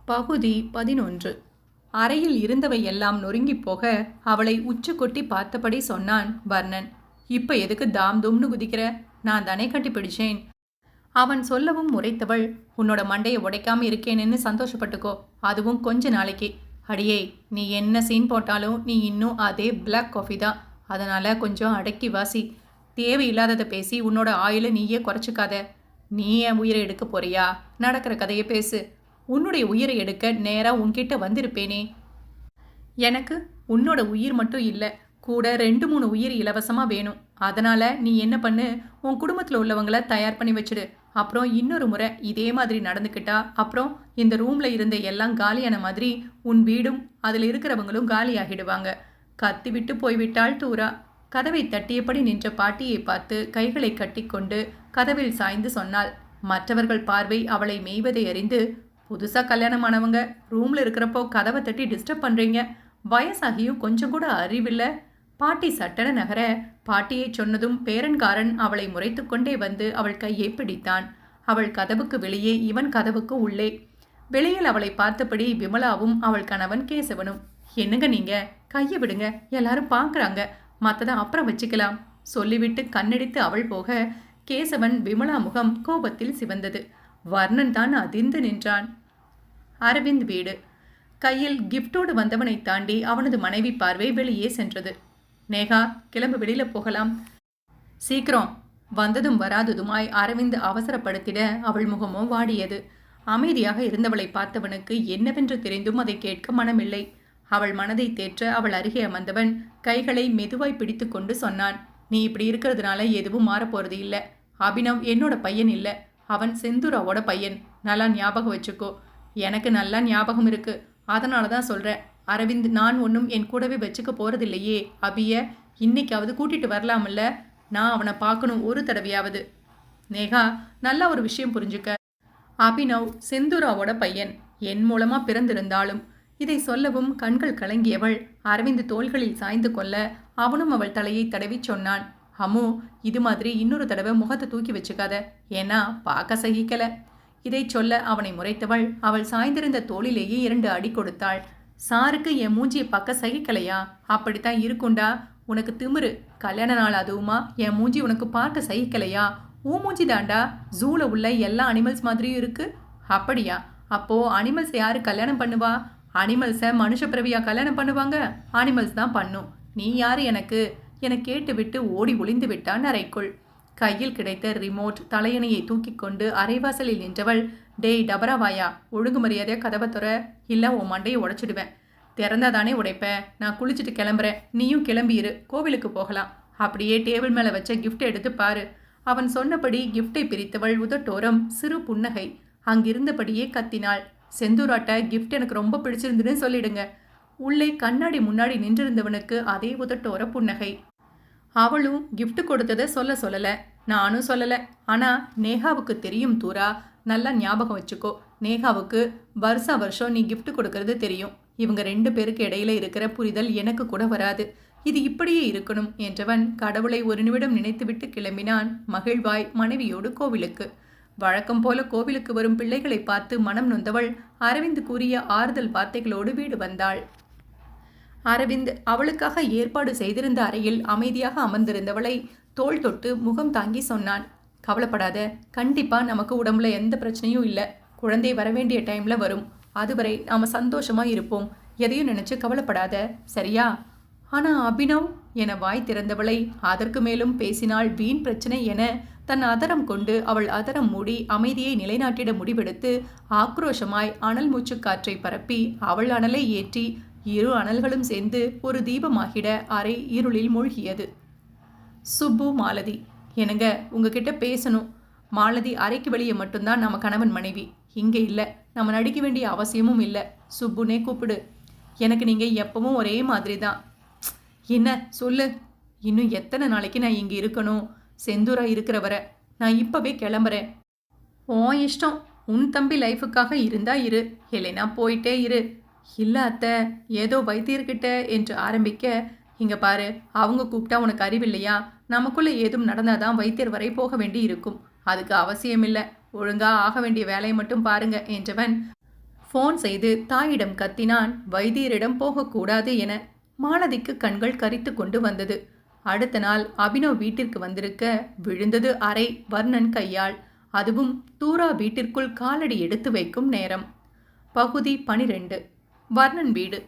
பகுதி 11. அறையில் இருந்தவை எல்லாம் நொறுங்கிப் போக அவளை உச்சு கொட்டி பார்த்தபடி சொன்னான் வர்ணன். இப்ப எதுக்கு தாம் தும்னு குதிக்கிற? நான் தானே கட்டி பிடிச்சேன். அவன் சொல்லவும் முறைத்தவள், உன்னோட மண்டையை உடைக்காம இருக்கேன்னு சந்தோஷப்பட்டுக்கோ, அதுவும் கொஞ்ச நாளைக்கு. அடியே, நீ என்ன சீன் போட்டாலும் நீ இன்னும் அதே பிளாக் காஃபி தான். அதனால கொஞ்சம் அடக்கி வாசி. தேவையில்லாததை பேசி உன்னோட ஆயுளை நீயே குறைச்சிக்காத. நீ என் உயிரை எடுக்க போறியா? நடக்கிற கதையை பேசு. உன்னுடைய உயிரை எடுக்க நேரா உன்கிட்ட வந்திருப்பேனே. எனக்கு உன்னோட உயிர் மட்டும் இல்லை, கூட 2-3 உயிர் இலவசமாக வேணும். அதனால நீ என்ன பண்ணு, உன் குடும்பத்தில் உள்ளவங்கள தயார் பண்ணி வச்சிடு. அப்புறம் இன்னொரு முறை இதே மாதிரி நடந்துக்கிட்டா அப்புறம் இந்த ரூம்ல இருந்த எல்லாம் காலியான மாதிரி உன் வீடும் அதில் இருக்கிறவங்களும் காலியாகிடுவாங்க. கத்தி விட்டு போய்விட்டாள் தூரா. கதவை தட்டியபடி நின்ற பாட்டியை பார்த்து கைகளை கட்டிக்கொண்டு கதவில் சாய்ந்து சொன்னாள். மற்றவர்கள் பார்வை அவளை மேய்வதை அறிந்து, புதுசாக கல்யாணமானவங்க ரூமில் இருக்கிறப்போ கதவை தட்டி டிஸ்டர்ப் பண்ணுறீங்க, வயசாகியும் கொஞ்சம் கூட அறிவில்லை. பாட்டி சட்டன நகர பாட்டியை சொன்னதும் பேரன்காரன் அவளை முறைத்து கொண்டே வந்து அவள் கையை பிடித்தான். அவள் கதவுக்கு வெளியே, இவன் கதவுக்கு உள்ளே. வெளியில் அவளை பார்த்தபடி விமலாவும் அவள் கணவன் கேசவனும். என்னங்க நீங்க, கையை விடுங்க, எல்லாரும் பார்க்குறாங்க, மற்றதை அப்புறம் வச்சுக்கலாம் சொல்லிவிட்டு கண்ணடித்து அவள் போக கேசவன் விமலா முகம் கோபத்தில் சிவந்தது. வர்ணன் தான் அதிர்ந்து நின்றான். அரவிந்த் வீடு. கையில் கிஃப்டோடு வந்தவனை தாண்டி அவனது மனைவி பார்வை வெளியே சென்றது. நேகா, கிளம்பு, வெளியில போகலாம். சீக்கிரம். வந்ததும் வராததுமாய் அரவிந்த் அவசரப்படுத்திட அவள் முகமோ வாடியது. அமைதியாக இருந்தவளை பார்த்தவனுக்கு என்னவென்று தெரிந்தும் அதை கேட்க மனமில்லை. அவள் மனதை தேற்ற அவள் அருகே அமர்ந்தவன் கைகளை மெதுவாய் பிடித்து கொண்டு சொன்னான். நீ இப்படி இருக்கிறதுனால எதுவும் மாறப்போறது இல்லை. அபினவ் என்னோட பையன் இல்லை, அவன் செந்தூராவோட பையன். நல்லா ஞாபகம் வச்சுக்கோ. எனக்கு நல்லா ஞாபகம் இருக்கு, அதனால தான் சொல்கிறேன். அரவிந்த், நான் ஒன்றும் என் கூடவே வச்சுக்க போகிறதில்லையே. அபிய இன்னைக்காவது கூட்டிகிட்டு வரலாமில்ல? நான் அவனை பார்க்கணும் ஒரு தடவையாவது. நேகா, நல்லா ஒரு விஷயம் புரிஞ்சுக்க. அபினவ் செந்தூராவோட பையன், என் மூலமாக பிறந்திருந்தாலும். இதை சொல்லவும் கண்கள் கலங்கியவள் அரவிந்த் தோள்களில் சாய்ந்து கொள்ள அவனும் அவள் தலையை தடவி சொன்னான். அம்மு, இது மாதிரி இன்னொரு தடவை முகத்தை தூக்கி வச்சுக்காத, ஏன்னா பார்க்க சகிக்கல. இதை சொல்ல அவனை முறைத்தவள் அவள் சாய்ந்திருந்த தோளிலேயே 2 அடி கொடுத்தாள். சாருக்கு என் மூஞ்சியை பார்க்க சகிக்கலையா? அப்படித்தான் இருக்குண்டா உனக்கு திமிரு. கல்யாண நாள் அதுவுமா என் மூஞ்சி உனக்கு பார்க்க சகிக்கலையா? ஊ மூஞ்சி தாண்டா ஜூல உள்ள எல்லா அனிமல்ஸ் மாதிரியும் இருக்கு. அப்படியா? அப்போ அனிமல்ஸ் யாரு கல்யாணம் பண்ணுவா? அனிமல்ஸை மனுஷ பிறவியா கல்யாணம் பண்ணுவாங்க? அனிமல்ஸ் தான் பண்ணும். நீ யாரு எனக்கு என கேட்டுவிட்டு ஓடி ஒளிந்து விட்டான் அறைக்குள். கையில் கிடைத்த ரிமோட் தலையணையை தூக்கி கொண்டு அரைவாசலில் நின்றவள், டேய் டபராவாயா, ஒழுங்கு மரியாதையா கதவை துற, இல்லை உன் மண்டையை உடைச்சிடுவேன். திறந்தாதானே உடைப்பேன். நான் குளிச்சுட்டு கிளம்புறேன், நீயும் கிளம்பியிரு, கோவிலுக்கு போகலாம். அப்படியே டேபிள் மேலே வச்ச கிஃப்ட் எடுத்து பாரு. அவன் சொன்னபடி கிஃப்டை பிரித்தவள் உதட்டோரம் சிறு புன்னகை. அங்கிருந்தபடியே கத்தினாள். செந்தூராட்ட கிஃப்ட் எனக்கு ரொம்ப பிடிச்சிருந்துன்னு சொல்லிடுங்க. உள்ளே கண்ணாடி முன்னாடி நின்றிருந்தவனுக்கு அதே உதட்டோர புன்னகை. அவளும் கிஃப்ட் கொடுத்ததை சொல்லலை, நானும் சொல்லலை. ஆனால் நேகாவுக்கு தெரியும் தூரா, நல்லா ஞாபகம் வச்சுக்கோ. நேகாவுக்கு வருஷம் நீ கிஃப்ட் கொடுக்கறது தெரியும். இவங்க 2 பேருக்கு இடையில இருக்கிற புரிதல் எனக்கு கூட வராது. இது இப்படியே இருக்கணும் என்றவன் கடவுளை ஒரு நிமிடம் நினைத்துவிட்டு கிளம்பினான் மகிழ்வாய் மனைவியோடு கோவிலுக்கு. வழக்கம் போல கோவிலுக்கு வரும் பிள்ளைகளை பார்த்து மனம் நொந்தவள் அரவிந்த் கூறிய ஆறுதல் வார்த்தைகளோடு வீடு வந்தாள். அரவிந்த் அவளுக்காக ஏற்பாடு செய்திருந்த அறையில் அமைதியாக அமர்ந்திருந்தவளை தோள் தொட்டு முகம் தாங்கி சொன்னான். கவலைப்படாத, கண்டிப்பா நமக்கு உடம்புல எந்த பிரச்சனையும் இல்லை. குழந்தை வரவேண்டிய டைம்ல வரும். அதுவரை நாம சந்தோஷமா இருப்போம். எதையும் நினைச்சு கவலைப்படாத, சரியா? ஆனா அபினவ் என வாய் திறந்தவளை அதற்கு மேலும் பேசினாள் வீண் பிரச்சனை என தன் அதரம் கொண்டு அவள் அதரம் மூடி அமைதியை நிலைநாட்டிட முடிவெடுத்து ஆக்ரோஷமாய் அனல் மூச்சு காற்றை பரப்பி அவள் அனலை ஏற்றி 2 அனல்களும் சேர்ந்து ஒரு தீபமாகிட அறை இருளில் மூழ்கியது. சுப்பு, மாலதி, என்னங்க உங்ககிட்ட பேசணும். மாலதி அறைக்கு வெளியே மட்டும்தான் நம்ம கணவன் மனைவி, இங்கே இல்லை. நம்ம நடிக்க வேண்டிய அவசியமும் இல்லை. சுப்புனே கூப்பிடு. எனக்கு நீங்கள் எப்பவும் ஒரே மாதிரி தான். என்ன சொல்லு? இன்னும் எத்தனை நாளைக்கு நான் இங்கே இருக்கணும்? செந்தூரா இருக்கிற வரை நான் இப்போவே கிளம்புறேன். ஓ இஷ்டம். உன் தம்பி லைஃபுக்காக இருந்தா இரு, இல்லைனா போயிட்டே இரு. இல்லை அத்தை, ஏதோ வைத்தியர்கிட்ட என்று ஆரம்பிக்க, இங்கே பாரு, அவங்க கூப்பிட்டா உனக்கு அறிவில்லையா? நமக்குள்ளே ஏதும் நடந்தாதான் வைத்தியர் வரை போக வேண்டி இருக்கும். அதுக்கு அவசியமில்லை. ஒழுங்கா ஆக வேண்டிய வேலையை மட்டும் பாருங்க என்றவன் ஃபோன் செய்து தாயிடம் கத்தினான் வைத்தியரிடம் போகக்கூடாது என. மாலதிக்கு கண்கள் கரித்து கொண்டு வந்தது. அடுத்த நாள் அபினவ் வீட்டிற்கு வந்திருக்க விழுந்தது அறை வர்ணன் கையால். அதுவும் தூரா வீட்டிற்குள் காலடி எடுத்து வைக்கும் நேரம். பகுதி 12. வர்ணன் வீடு.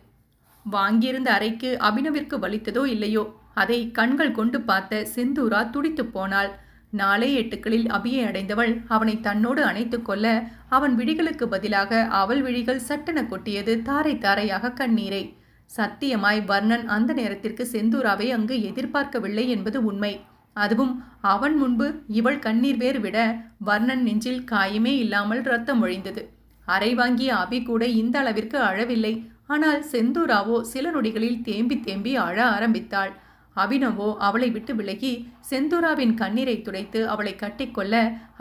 வாங்கியிருந்த அறைக்கு அபினவிற்கு வலித்ததோ இல்லையோ, அதை கண்கள் கொண்டு பார்த்த செந்தூரா துடித்து போனாள். 4 அபியை அடைந்தவள் அவனை தன்னோடு அணைத்து கொள்ள அவன் விழிகளுக்கு பதிலாக அவள் விழிகள் சட்டென கொட்டியது தாரை தாரையாக கண்ணீரை. சத்தியமாய் வர்ணன் அந்த நேரத்திற்கு செந்தூராவை அங்கு எதிர்பார்க்கவில்லை என்பது உண்மை. அதுவும் அவன் முன்பு இவள் கண்ணீர் வேறு விட வர்ணன் நெஞ்சில் காயமே இல்லாமல் ரத்தம் ஒழிந்தது. அறை வாங்கிய அபி கூட இந்த அளவிற்கு அழவில்லை. ஆனால் செந்தூராவோ சில நொடிகளில் தேம்பி தேம்பி அழ ஆரம்பித்தாள். அபினவோ அவளை விட்டு விலகி செந்தூராவின் கண்ணீரை துடைத்து அவளை கட்டிக்கொள்ள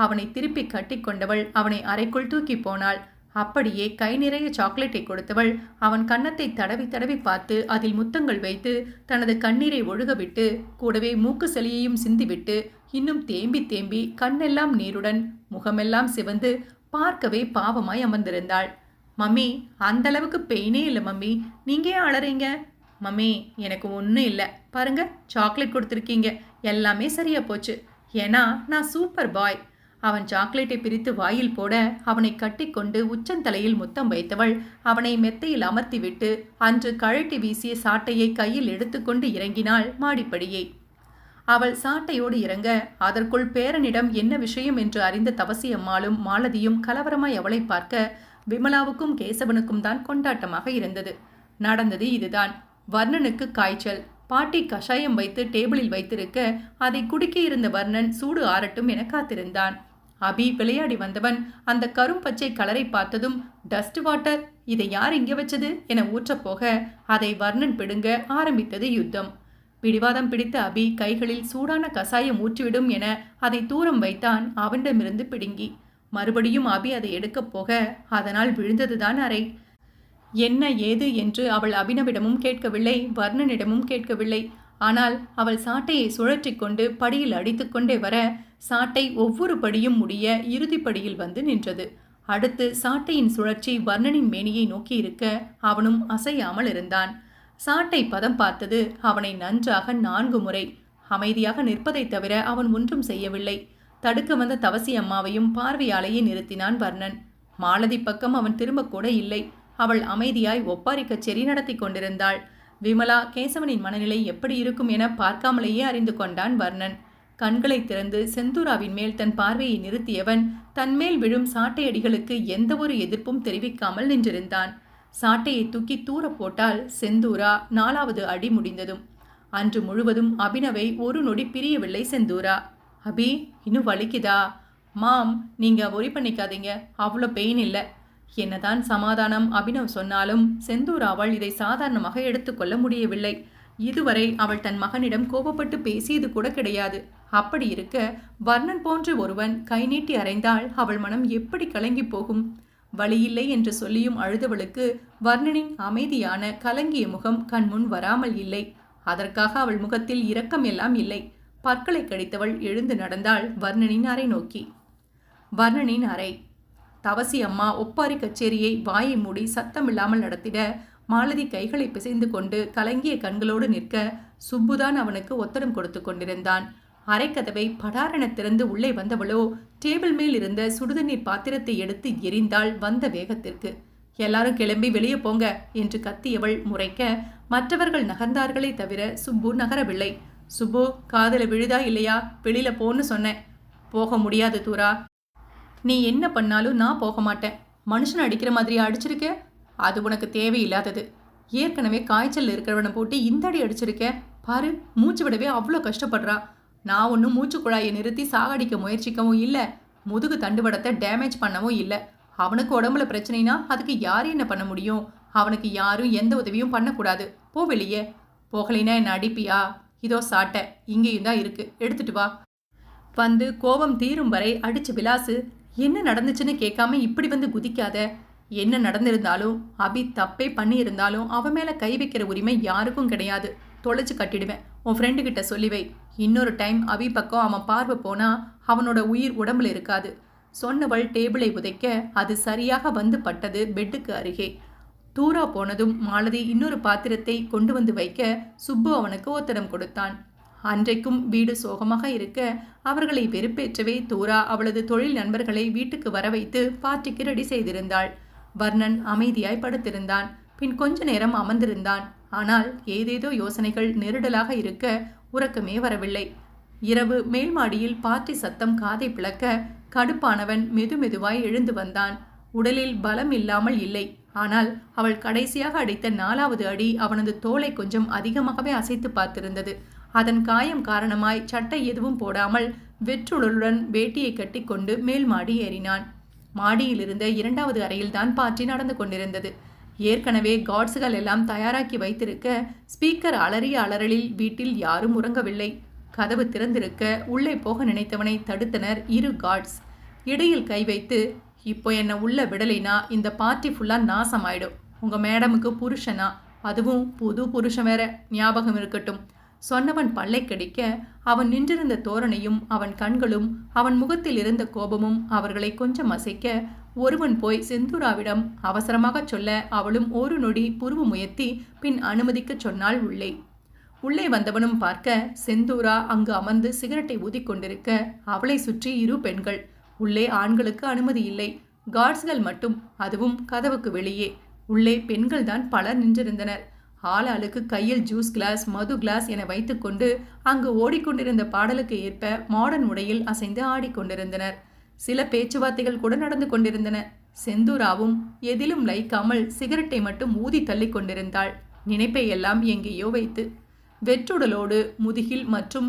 அவனை திருப்பி கட்டிக்கொண்டவள் அவனை அறைக்குள் தூக்கி போனாள். அப்படியே கை நிறைய சாக்லேட்டை கொடுத்தவள் அவன் கன்னத்தை தடவி தடவி பார்த்து அதில் முத்தங்கள் வைத்து தனது கண்ணீரை ஒழுகவிட்டு கூடவே மூக்கு சளியையும் சிந்திவிட்டு இன்னும் தேம்பி தேம்பி கண்ணெல்லாம் நீருடன் முகமெல்லாம் சிவந்து பார்க்கவே பாவமாய் அமர்ந்திருந்தாள். மம்மி, அந்த அளவுக்கு பெயினே இல்லை மம்மி, நீங்க ஏன் அழறீங்க? மம்மி, எனக்கு ஒன்றும் இல்லை, பாருங்க சாக்லேட் கொடுத்துருக்கீங்க, எல்லாமே சரியா போச்சு. ஏன்னா நான் சூப்பர் பாய். அவன் சாக்லேட்டை பிரித்து வாயில் போட அவனை கட்டிக்கொண்டு உச்சந்தலையில் முத்தம் வைத்தவள் அவனை மெத்தையில் அமர்த்திவிட்டு அன்று கழட்டி வீசிய சாட்டையை கையில் எடுத்துக்கொண்டு இறங்கினாள் மாடிப்படியை. அவள் சாட்டையோடு இறங்க அதற்குள் பேரனிடம் என்ன விஷயம் என்று அறிந்த தவசியம்மாளும் மாலதியும் கலவரமாய் அவளை பார்க்க விமலாவுக்கும் கேசவனுக்கும் தான் கொண்டாட்டமாக இருந்தது. நடந்தது இதுதான். வர்ணனுக்கு காய்ச்சல். பாட்டி கஷாயம் வைத்து டேபிளில் வைத்திருக்க அதை குடுக்கியிருந்த வர்ணன் சூடு ஆறட்டும் என காத்திருந்தான். அபி விளையாடி வந்தவன் அந்த கரும்பச்சை கலரை பார்த்ததும் டஸ்ட் வாட்டர், இதை யார் இங்கே வச்சது என ஊற்றப்போக அதை வர்ணன் பிடுங்க ஆரம்பித்தது யுத்தம். பிடிவாதம் பிடித்த அபி கைகளில் சூடான கசாயம் ஊற்றிவிடும் என அதை தூரம் வைத்தான் அவனிடமிருந்து பிடுங்கி. மறுபடியும் அபி அதை எடுக்கப் போக அதனால் விழுந்ததுதான் அறை. என்ன ஏது என்று அவள் அபினவிடமும் கேட்கவில்லை, வர்ணனிடமும் கேட்கவில்லை. ஆனால் அவள் சாட்டையை சுழற்றி கொண்டு படியில் அடித்துக்கொண்டே வர சாட்டை ஒவ்வொரு படியும் முடிய இறுதிப்படியில் வந்து நின்றது. அடுத்து சாட்டையின் சுழற்சி வர்ணனின் மேனியை நோக்கி இருக்க அவனும் அசையாமல் இருந்தான். சாட்டை பதம் பார்த்தது அவனை நன்றாக 4 முறை. அமைதியாக நிற்பதை தவிர அவன் ஒன்றும் செய்யவில்லை. தடுக்க வந்த தவசி அம்மாவையும் பார்வையாலேயே நிறுத்தினான் வர்ணன். மாலதி பக்கம் அவன் திரும்பக்கூட இல்லை. அவள் அமைதியாய் ஒப்பாரி கச்சேரி நடத்தி கொண்டிருந்தாள். விமலா கேசவனின் மனநிலை எப்படி இருக்கும் என பார்க்காமலேயே அறிந்து கொண்டான் வர்ணன். கண்களை திறந்து செந்தூராவின் மேல் தன் பார்வையை நிறுத்தியவன் தன்மேல் விழும் சாட்டையடிகளுக்கு எந்த ஒரு எதிர்ப்பும் தெரிவிக்காமல் நின்றிருந்தான். சாட்டையை தூக்கி தூர போட்டால் செந்தூரா 4வது அடி முடிந்ததும். அன்று முழுவதும் அபினவை ஒரு நொடி பிரியவில்லை செந்தூரா. அபி, இன்னும் வலிக்குதா? மாம், நீங்க ஒரி பண்ணிக்காதீங்க, அவ்வளோ பெயின் இல்லை. என்னதான் சமாதானம் அபினவ் சொன்னாலும் செந்தூராவால் இதை சாதாரணமாக எடுத்துக்கொள்ள முடியவில்லை. இதுவரை அவள் தன் மகனிடம் கோபப்பட்டு பேசியது கூட கிடையாது. அப்படி இருக்க வர்ணன் போன்ற ஒருவன் கை நீட்டி அறைந்தால் அவள் மனம் எப்படி கலங்கி போகும்? வழியில்லை என்று சொல்லியும் அழுதவளுக்கு வர்ணனின் அமைதியான கலங்கிய முகம் கண்முன் வராமல் இல்லை. அதற்காக அவள் முகத்தில் இரக்கம் எல்லாம் இல்லை. பற்களை கடித்தவள் எழுந்து நடந்தாள் வர்ணனின் அறை நோக்கி. வர்ணனின் அறை. தவசி அம்மா ஒப்பாரி கச்சேரியை வாயை மூடி சத்தமில்லாமல் நடத்திட மாலதி கைகளை பிசைந்து கொண்டு கலங்கிய கண்களோடு நிற்க சுப்புதான் அவனுக்கு ஒத்தடம் கொடுத்து கொண்டிருந்தான். அரைக்கதவை படாரென திறந்து உள்ளே வந்தவளோ டேபிள் மேல் இருந்த சுடுதண்ணீர் பாத்திரத்தை எடுத்து எரிந்தாள் வந்த வேகத்திற்கு. எல்லாரும் கிளம்பி வெளியே போங்க என்று கத்தியவள் முறைக்க மற்றவர்கள் நகர்ந்தார்களே தவிர சுப்பு நகரவில்லை. சுப்பு, காதல விழுதா இல்லையா? வெளியில போன்னு சொன்னேன். போக முடியாது தூரா. நீ என்ன பண்ணாலும் நான் போக மாட்டேன். மனுஷனை அடிக்கிற மாதிரி அடிச்சிருக்க, அது உனக்கு தேவையில்லாதது. ஏற்கனவே காய்ச்சல் இருக்கிறவனை போட்டு இந்த அடி அடிச்சிருக்க. பாரு, மூச்சு விடவே அவ்வளோ கஷ்டப்படுறான். நான் ஒன்றும் மூச்சு குழாயை நிறுத்தி சாகடிக்க முயற்சிக்கவும் இல்லை, முதுகு தண்டுவடத்தை டேமேஜ் பண்ணவும் இல்லை. அவனுக்கு உடம்புல பிரச்சனைனா அதுக்கு யாரும் என்ன பண்ண முடியும்? அவனுக்கு யாரும் எந்த உதவியும் பண்ணக்கூடாது. போ வெளியே. போகலைன்னா என்ன அடிப்பியா? இதோ சாட்டை இங்கேயும் தான் இருக்கு, எடுத்துட்டு வா. வந்து கோபம் தீரும் வரை அடிச்சு விலாசு. என்ன நடந்துச்சுன்னு கேட்காம இப்படி வந்து குதிக்காத. என்ன நடந்திருந்தாலும் அபி தப்பே பண்ணியிருந்தாலும் அவன் மேலே கை வைக்கிற உரிமை யாருக்கும் கிடையாது. தொலைச்சு கட்டிடுவேன். உன் ஃப்ரெண்டுக்கிட்ட சொல்லி வை. இன்னொரு டைம் அபி பக்கம் அவன் பார்வை போனா அவனோட உயிர் உடம்புல இருக்காது. சொன்னவள் டேபிளை உதைக்க அது சரியாக வந்து பட்டது பெட்டுக்கு அருகே. தூரா போனதும் மாலதி இன்னொரு பாத்திரத்தை கொண்டு வந்து வைக்க சுப்பு அவனுக்கு ஒத்தடம் கொடுத்தான். அன்றைக்கும் வீடு சோகமாக இருக்க அவர்களை வெறுப்பேற்றவே தூரா அவளது தொழில் நண்பர்களை வீட்டுக்கு வர வைத்து பார்ட்டிக்கு ரெடி செய்திருந்தாள். வர்ணன் அமைதியாய் படுத்திருந்தான். பின் கொஞ்ச நேரம் அமர்ந்திருந்தான். ஆனால் ஏதேதோ யோசனைகள் நெருடலாக இருக்க உறக்கமே வரவில்லை. இரவு மேல் மாடியில் பார்ட்டி சத்தம் காதை பிளக்க கடுப்பானவன் மெதுமெதுவாய் எழுந்து வந்தான். உடலில் பலம் இல்லாமல் இல்லை. ஆனால் அவள் கடைசியாக அடித்த 4வது அடி அவனது தோலை கொஞ்சம் அதிகமாகவே அசைத்து பார்த்திருந்தது. அதன் காயம் காரணமாய் சட்டை எதுவும் போடாமல் வெற்றுடலுடன் வேட்டியை கட்டி கொண்டு மேல் மாடி ஏறினான். மாடியில் இருந்த 2வது அறையில்தான் பார்ட்டி நடந்து கொண்டிருந்தது. ஏற்கனவே காட்ஸுகள் எல்லாம் தயாராக்கி வைத்திருக்க ஸ்பீக்கர் அலறிய அலறலில் வீட்டில் யாரும் உறங்கவில்லை. கதவு திறந்திருக்க உள்ளே போக நினைத்தவனை தடுத்தனர் 2 காட்ஸ். இடையில் கை வைத்து, இப்போ என்ன உள்ள விடலைனா இந்த பார்ட்டி ஃபுல்லா நாசமாயிடும். உங்க மேடமுக்கு புருஷனா, அதுவும் புது புருஷன் வேற, ஞாபகம் இருக்கட்டும். சொன்னவன் பல்லை கடிக்க அவன் நின்றிருந்த தோரணையும் அவன் கண்களும் அவன் முகத்தில் இருந்த கோபமும் அவர்களை கொஞ்சம் அசைக்க ஒருவன் போய் செந்தூராவிடம் அவசரமாக சொல்ல அவளும் ஒரு நொடி புருவ முயர்த்தி பின் அனுமதிக்க சொன்னாள். உள்ளே வந்தவனும் பார்க்க செந்தூரா அங்கு அமர்ந்து சிகரெட்டை ஊதிக்கொண்டிருக்க அவளை சுற்றி 2 பெண்கள். உள்ளே ஆண்களுக்கு அனுமதி இல்லை. கார்ட்ஸ்கள் மட்டும், அதுவும் கதவுக்கு வெளியே. உள்ளே பெண்கள் தான் பலர் நின்றிருந்தனர். ஆளாளுக்கு கையில் ஜூஸ் கிளாஸ் மது கிளாஸ் என வைத்துக்கொண்டு அங்கு ஓடிக்கொண்டிருந்த பாடலுக்கு ஏற்ப மாடர்ன் உடையில் அசைந்து ஆடிக்கொண்டிருந்தனர். சில பேச்சுவார்த்தைகள் கூட நடந்து கொண்டிருந்தன. செந்தூராவும் எதிலும் லைக்காமல் சிகரெட்டை மட்டும் ஊதி தள்ளி கொண்டிருந்தாள். நினைப்பை எல்லாம் எங்கேயோ வைத்து. வெற்றுடலோடு முதுகில் மற்றும்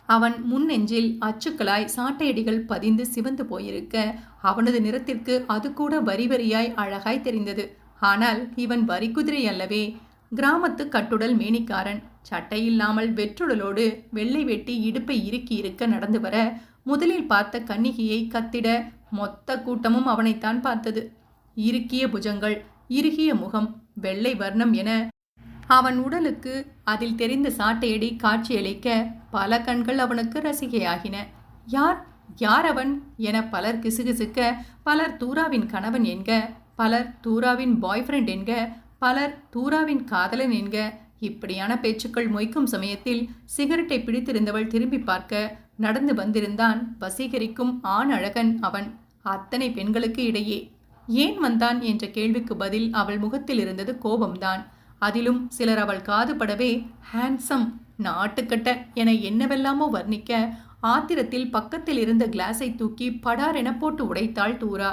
அவன் முன்னெஞ்சில் அச்சுக்களாய் சாட்டையடிகள் பதிந்து சிவந்து போயிருக்க அவனது நிறத்திற்கு அது கூட வரி வரியாய் அழகாய் தெரிந்தது. ஆனால் இவன் வரிக்குதிரை அல்லவே. கிராமத்து கட்டுடல் மேனிக்காரன். சட்டையில்லாமல் வெற்றுடலோடு வெள்ளை வெட்டி இடுப்பை இறுக்கி இருக்க நடந்து வர முதலில் பார்த்த கன்னிகையை கத்திட மொத்த கூட்டமும் அவனைத்தான் பார்த்தது. இறுக்கிய புஜங்கள், இறுகிய முகம், வெள்ளை வர்ணம் என அவன் உடலுக்கு அதில் தெரிந்த சாட்டையடி காட்சியளிக்க பல கண்கள் அவனுக்கு ரசிகையாகின. யார் யார் அவன் என பலர் கிசுகிசுக்க, பலர் தூராவின் கணவன் என்க, பலர் தூராவின் பாய் ஃப்ரெண்ட் என்க, பலர் தூராவின் காதலன் என்க. இப்படியான பேச்சுக்கள் மொய்க்கும் சமயத்தில் சிகரெட்டை பிடித்திருந்தவள் திரும்பி பார்க்க நடந்து வந்திருந்தான் வசீகரிக்கும் ஆண் அழகன் அவன். அத்தனை பெண்களுக்கு இடையே ஏன் வந்தான் என்ற கேள்விக்கு பதில் அவள் முகத்தில் இருந்தது கோபம்தான். அதிலும் சிலர் அவள் காதுபடவே ஹேண்ட்ஸம், நாட்டுக்கட்ட என என்னவெல்லாமோ வர்ணிக்க ஆத்திரத்தில் பக்கத்தில் இருந்த கிளாஸை தூக்கி படார் என போட்டு உடைத்தாள் தூரா.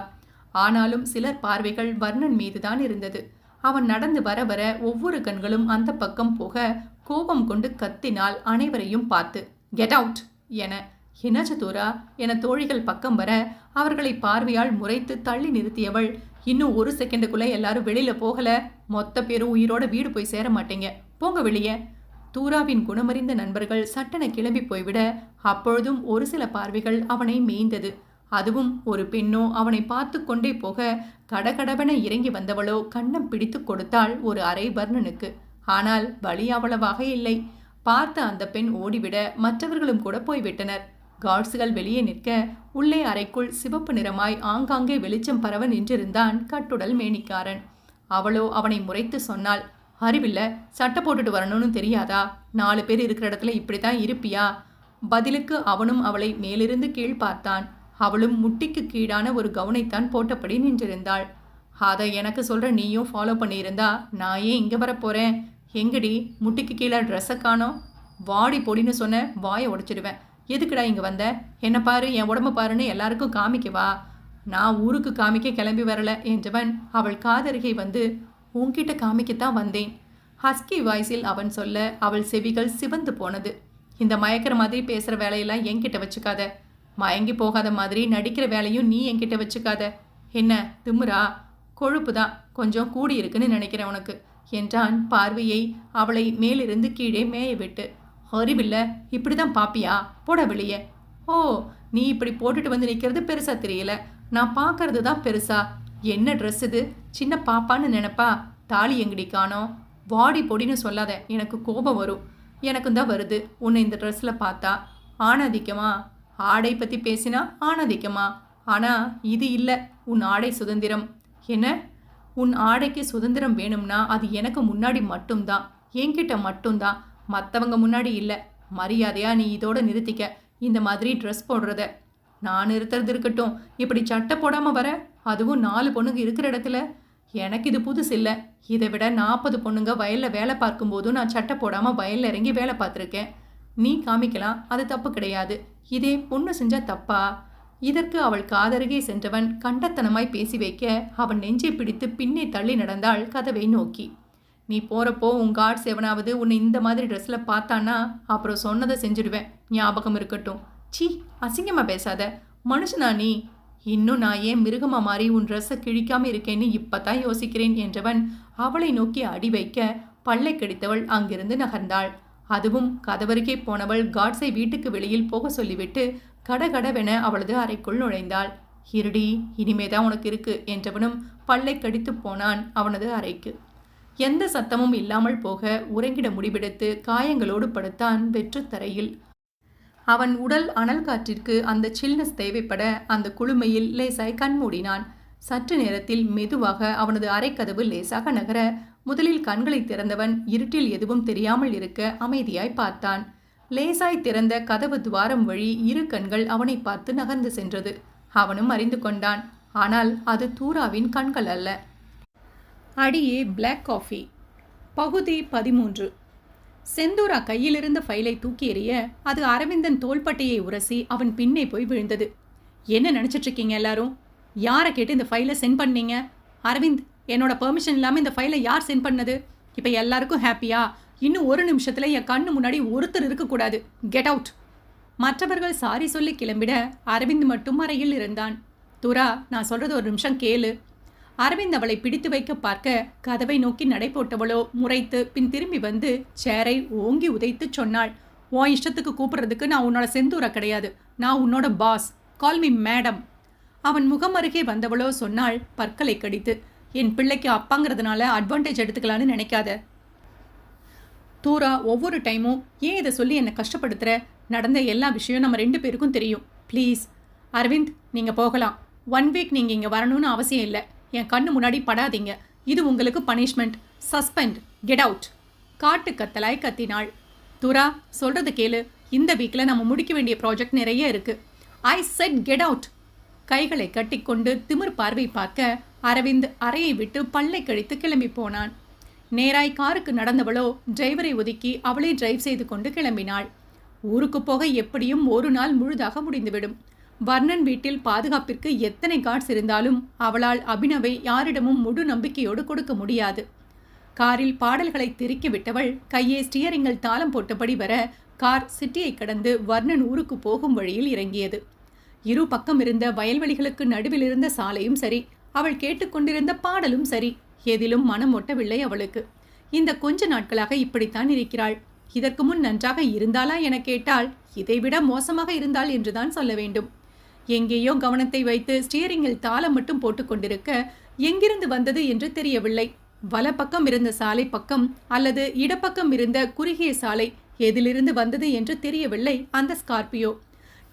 ஆனாலும் சிலர் பார்வைகள் வர்ணன் மீதுதான் இருந்தது. அவன் நடந்து வர வர ஒவ்வொரு கண்களும் அந்த பக்கம் போக கோபம் கொண்டு கத்தினாள் அனைவரையும் பார்த்து. கெட் அவுட் என. என்னாச்சு தூரா என தோழிகள் பக்கம் வர அவர்களை பார்வையால் முறைத்து தள்ளி நிறுத்தியவள், இன்னும் 1 செகண்டுக்குள்ள எல்லாரும் வெளியில போகல, மொத்த பேரும் உயிரோட வீடு போய் சேர மாட்டேங்க, போங்க வெளியே. தூராவின் குணமறிந்த நண்பர்கள் சட்டென கிளம்பி போய்விட அப்பொழுதும் ஒரு சில பார்வைகள் அவனை மேய்ந்தது. அதுவும் ஒரு பெண்ணோ அவனை பார்த்து கொண்டே போக கடகடவென இறங்கி வந்தவளோ கன்னம் பிடித்து கொடுத்தாள் ஒரு அரை வர்ணனுக்கு. ஆனால் வழி அவ்வளவாக இல்லை. பார்த்த அந்த பெண் ஓடிவிட மற்றவர்களும் கூட போய்விட்டனர். கார்ட்ஸுகள் வெளியே நிற்க உள்ளே அறைக்குள் சிவப்பு நிறமாய் ஆங்காங்கே வெளிச்சம் பரவ நின்றிருந்தான் கட்டுடல் மேனிக்காரன். அவளோ அவனை முறைத்து சொன்னாள், அறிவில்ல, சட்டை போட்டுட்டு வரணும்னு தெரியாதா? 4 பேர் இருக்கிற இடத்துல இப்படித்தான் இருப்பியா? பதிலுக்கு அவனும் அவளை மேலிருந்து கீழ் பார்த்தான். அவளும் முட்டிக்கு கீழான ஒரு கவுனைத்தான் போட்டபடி நின்றிருந்தாள். அதை எனக்கு சொல்ற நீயும் ஃபாலோ பண்ணியிருந்தா நான் ஏன் இங்கே வரப்போறேன்? எங்கடி முட்டிக்கு கீழே ட்ரெஸ்ஸை காணோம்? வாடி பொடின்னு சொன்ன வாயை உடைச்சிடுவேன். எதுக்குடா இங்கே வந்த? என்ன பாரு, என் உடம்பு பாருன்னு எல்லாருக்கும் காமிக்கவா? நான் ஊருக்கு காமிக்க கிளம்பி வரல என்றவன் அவள் காதருகே வந்து, உன்கிட்ட காமிக்கத்தான் வந்தேன். ஹஸ்கி வாய்ஸில் அவன் சொல்ல அவள் செவிகள் சிவந்து போனது. இந்த மயக்கிற மாதிரி பேசுகிற வேலையெல்லாம் என்கிட்ட வச்சுக்காத. மயங்கி போகாத மாதிரி நடிக்கிற வேலையும் நீ என்கிட்ட வச்சுக்காத. என்ன திமுறா? கொழுப்பு தான் கொஞ்சம் கூடியிருக்குன்னு நினைக்கிறேன் உனக்கு என்றான் பார்வையை அவளை மேலிருந்து கீழே மேய விட்டு. அறிவில்ல, இப்படி தான் பாப்பியா? போட வெளியே. ஓ, நீ இப்படி போட்டுட்டு வந்து நிற்கிறது பெருசா தெரியல, நான் பார்க்கறது தான் பெருசா. என்ன ட்ரெஸ் இது? சின்ன பாப்பான்னு நினைப்பா? தாலி எங்கடி காணோம்? வாடி பொடின்னு சொல்லாத, எனக்கு கோபம் வரும். எனக்கும் தான் வருது உன்னை இந்த ட்ரெஸ்ஸில் பார்த்தா. ஆணாதிக்கமா? ஆடை பற்றி பேசினா ஆணாதிக்கமா? ஆனா இது இல்லை உன் ஆடை சுதந்திரம். என்ன? உன் ஆடைக்கு சுதந்திரம் வேணும்னா அது எனக்கு முன்னாடி மட்டும்தான், என்கிட்ட மட்டும்தான், மற்றவங்க முன்னாடி இல்லை. மரியாதையா நீ இதோட நிறுத்திக்க இந்த மாதிரி ட்ரெஸ் போடுறத. நான் நிறுத்துறது இருக்கட்டும், இப்படி சட்டை போடாமல் வர, அதுவும் 4 பொண்ணுங்க இருக்கிற இடத்துல. எனக்கு இது புதுசு இல்லை. இதை விட 40 பொண்ணுங்க வயலில் வேலை பார்க்கும்போதும் நான் சட்டை போடாமல் வயலில் இறங்கி வேலை பார்த்துருக்கேன். நீ காமிக்கலாம், அது தப்பு கிடையாது. இதே பொண்ணு செஞ்சா தப்பா? இதற்கு அவள் காதருகே சென்றவன் கண்டத்தனமாய் பேசி வைக்க அவன் நெஞ்சை பிடித்து பின்னே தள்ளி நடந்தாள் கதவை நோக்கி. நீ போகிறப்போ உன் கார்ட்ஸ் எவனாவது உன்னை இந்த மாதிரி ட்ரெஸ்ஸில் பார்த்தான்னா அப்புறம் சொன்னதை செஞ்சுடுவேன், ஞாபகம் இருக்கட்டும். சீ, அசிங்கமாக பேசாத. மனுஷனா நீ? இன்னும் நான் ஏன் மிருகமாக மாறி உன் ட்ரெஸ்ஸை கிழிக்காமல் இருக்கேன்னு இப்போ தான் யோசிக்கிறேன் என்றவன் அவளை நோக்கி அடி வைக்க பல்லை கடித்தவள் அங்கிருந்து நகர்ந்தாள். அதுவும் கதவருகே போனவள் காட்ஸை வீட்டுக்கு வெளியில் போக சொல்லிவிட்டு கடகடவென அவளது அறைக்குள் நுழைந்தாள். இருடி, இனிமேதான் உனக்கு இருக்கு என்றவனும் பல்லை கடித்து போனான் அவனது அறைக்கு. எந்த சத்தமும் இல்லாமல் போக உறங்கிட முடிவெடுத்து காயங்களோடு படுத்தான் வெற்றுத்தரையில். அவன் உடல் அனல் காற்றிற்கு அந்த சில்னஸ் தேவைப்பட அந்த குளுமையில் லேசாய் கண்மூடினான். சற்று நேரத்தில் மெதுவாக அவனது அறைக்கதவு லேசாக நகர முதலில் கண்களை திறந்தவன் இருட்டில் எதுவும் தெரியாமல் இருக்க அமைதியாய் பார்த்தான். லேசாய் திறந்த கதவு துவாரம் வழி 2 கண்கள் அவனை பார்த்து நகர்ந்து சென்றது. அவனும் அறிந்து கொண்டான், ஆனால் அது தூராவின் கண்கள் அல்ல. அடியே பிளாக் காஃபி. பகுதி 13. செந்தூரா கையிலிருந்த ஃபைலை தூக்கி எறிய அது அரவிந்தன் தோள்பட்டையை உரசி அவன் பின்னே போய் விழுந்தது. என்ன நினச்சிட்டு இருக்கீங்க எல்லாரும்? யாரை கேட்டு இந்த ஃபைலை சென்ட் பண்ணீங்க? அரவிந்த், என்னோட பெர்மிஷன் இல்லாமல் இந்த ஃபைலை யார் சென்ட் பண்ணது? இப்போ எல்லாருக்கும் ஹாப்பியா? இன்னும் 1 நிமிஷத்தில் என் கண்ணு முன்னாடி ஒருத்தர் இருக்கக்கூடாது. Get out. மற்றவர்கள் சாரி சொல்லி கிளம்பிட அரவிந்த் மட்டும் அறையில் இருந்தான். துரா, நான் சொல்கிறது ஒரு நிமிஷம் கேளு. அரவிந்த் அவளை பிடித்து வைக்க பார்க்க கதவை நோக்கி நடை போட்டவளோ முறைத்து பின் திரும்பி வந்து சேரை ஓங்கி உதைத்து சொன்னாள். உன் இஷ்டத்துக்கு கூப்பிடுறதுக்கு நான் உன்னோட செந்தூரா கிடையாது. நான் உன்னோட பாஸ். Call me madam. அவன் முகம் அருகே வந்தவளோ சொன்னாள் பற்களை கடித்து. என் பிள்ளைக்கு அப்பாங்கிறதுனால அட்வான்டேஜ் எடுத்துக்கலான்னு நினைக்காத. தூரா, ஒவ்வொரு டைமும் ஏன் இதை சொல்லி என்னை கஷ்டப்படுத்துகிற? நடந்த எல்லா விஷயம் நம்ம 2 பேருக்கும் தெரியும். ப்ளீஸ். அரவிந்த், நீங்கள் போகலாம். 1 வீக் நீங்கள் இங்கே வரணும்னு அவசியம் இல்லை. என் கண்ணு முன்னாடி படாதீங்க. இது உங்களுக்கு பனிஷ்மெண்ட். சஸ்பெண்ட். Get out. காட்டு கத்தலாய் கத்தினாள். துரா, சொல்கிறது கேளு. இந்த வீக்கில் நம்ம முடிக்க வேண்டிய ப்ராஜெக்ட் நிறைய இருக்குது. ஐ செட் கெட் அவுட். கைகளை கட்டிக்கொண்டு திமிர் பார்வை பார்க்க அரவிந்த் அறையை விட்டு பல்லை கழித்து கிளம்பி போனான். நேராய் காருக்கு நடந்தவளோ டிரைவரை ஒதுக்கி அவளை டிரைவ் செய்து கொண்டு கிளம்பினாள். ஊருக்கு போக எப்படியும் 1 நாள் முழுதாக முடிந்துவிடும். வர்ணன் வீட்டில் பாதுகாப்பிற்கு எத்தனை கார்ட்ஸ் இருந்தாலும் அவளால் அபினவை யாரிடமும் முழு நம்பிக்கையோடு கொடுக்க முடியாது. காரில் பாடல்களை திருக்கி விட்டவள் கையே ஸ்டியரிங்கில் தாளம் போட்டபடி வர கார் சிட்டியை கடந்து வர்ணன் ஊருக்கு போகும் வழியில் இறங்கியது. 2 பக்கம் இருந்த வயல்வெளிகளுக்கு நடுவில் இருந்த சாலையும் சரி, அவள் கேட்டுக்கொண்டிருந்த பாடலும் சரி, எதிலும் மனம் ஒட்டவில்லை அவளுக்கு. இந்த கொஞ்ச நாட்களாக இப்படித்தான் இருக்கிறாள். இதற்கு முன் நன்றாக இருந்தாளா என கேட்டால் இதைவிட மோசமாக இருந்தாள் என்றுதான் சொல்ல வேண்டும். எங்கேயோ கவனத்தை வைத்து ஸ்டியரிங்கில் தாளம் மட்டும் போட்டுக்கொண்டிருக்க எங்கிருந்து வந்தது என்று தெரியவில்லை. வலப்பக்கம் இருந்த சாலை பக்கம் அல்லது இடப்பக்கம் இருந்த குறுகிய சாலை எதிலிருந்து வந்தது என்று தெரியவில்லை அந்த ஸ்கார்பியோ.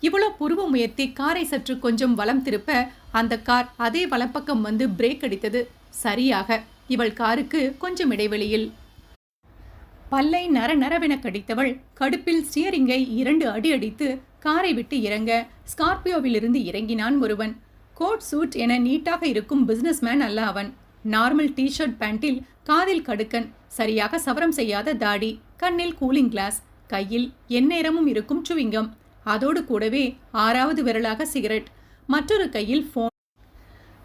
இவ்வளோ புருவம் உயர்த்தி காரை சற்று கொஞ்சம் வலம் திருப்ப அந்த கார் அதே வலப்பக்கம் வந்து பிரேக் அடித்தது. சரியாக இவள் காருக்கு கொஞ்சம் இடைவெளியில். பல்லை நரநரவென கடித்தவள் கடுப்பில் ஸ்டியரிங்கை 2 அடி அடித்து காரை விட்டு இறங்க ஸ்கார்பியோவிலிருந்து இறங்கினான் ஒருவன். கோட் சூட் என நீட்டாக இருக்கும் பிசினஸ்மேன் அல்ல அவன். நார்மல் டிஷர்ட் பேண்டில் காதில் கடுக்கன், சரியாக சவரம் செய்யாத தாடி, கண்ணில் கூலிங் கிளாஸ், கையில் எந்நேரமும் இருக்கும் சுவிங்கம், அதோடு கூடவே 6வது விரலாக சிகரெட், மற்றொரு கையில் ஃபோன்.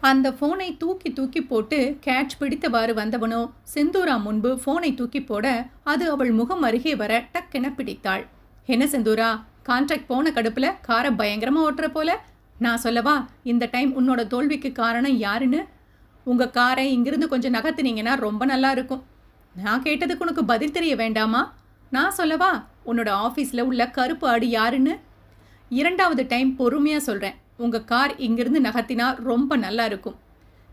அந்த ஃபோனை தூக்கி தூக்கி போட்டு கேட்ச் பிடித்தவாறு வந்தவனோ செந்தூரா முன்பு ஃபோனை தூக்கி போட அது அவள் முகம் அருகே வர டக்கென பிடித்தாள். என்ன செந்தூரா, கான்ட்ராக்ட் போன கடுப்புல காரை பயங்கரமாக ஓட்டுற போல. நான் சொல்லவா இந்த டைம் உன்னோட தோல்விக்கு காரணம் யாருன்னு? உங்கள் காரை இங்கிருந்து கொஞ்சம் நகர்த்துனீங்கன்னா ரொம்ப நல்லா இருக்கும். நான் கேட்டதுக்கு உனக்கு பதில் தெரிய வேண்டாமா? நான் சொல்லவா உன்னோட ஆஃபீஸில் உள்ள கருப்பு ஆடு யாருன்னு? 2வது டைம் பொறுமையாக சொல்கிறேன். உங்கள் கார் இங்கிருந்து நகர்த்தினா ரொம்ப நல்லா இருக்கும்.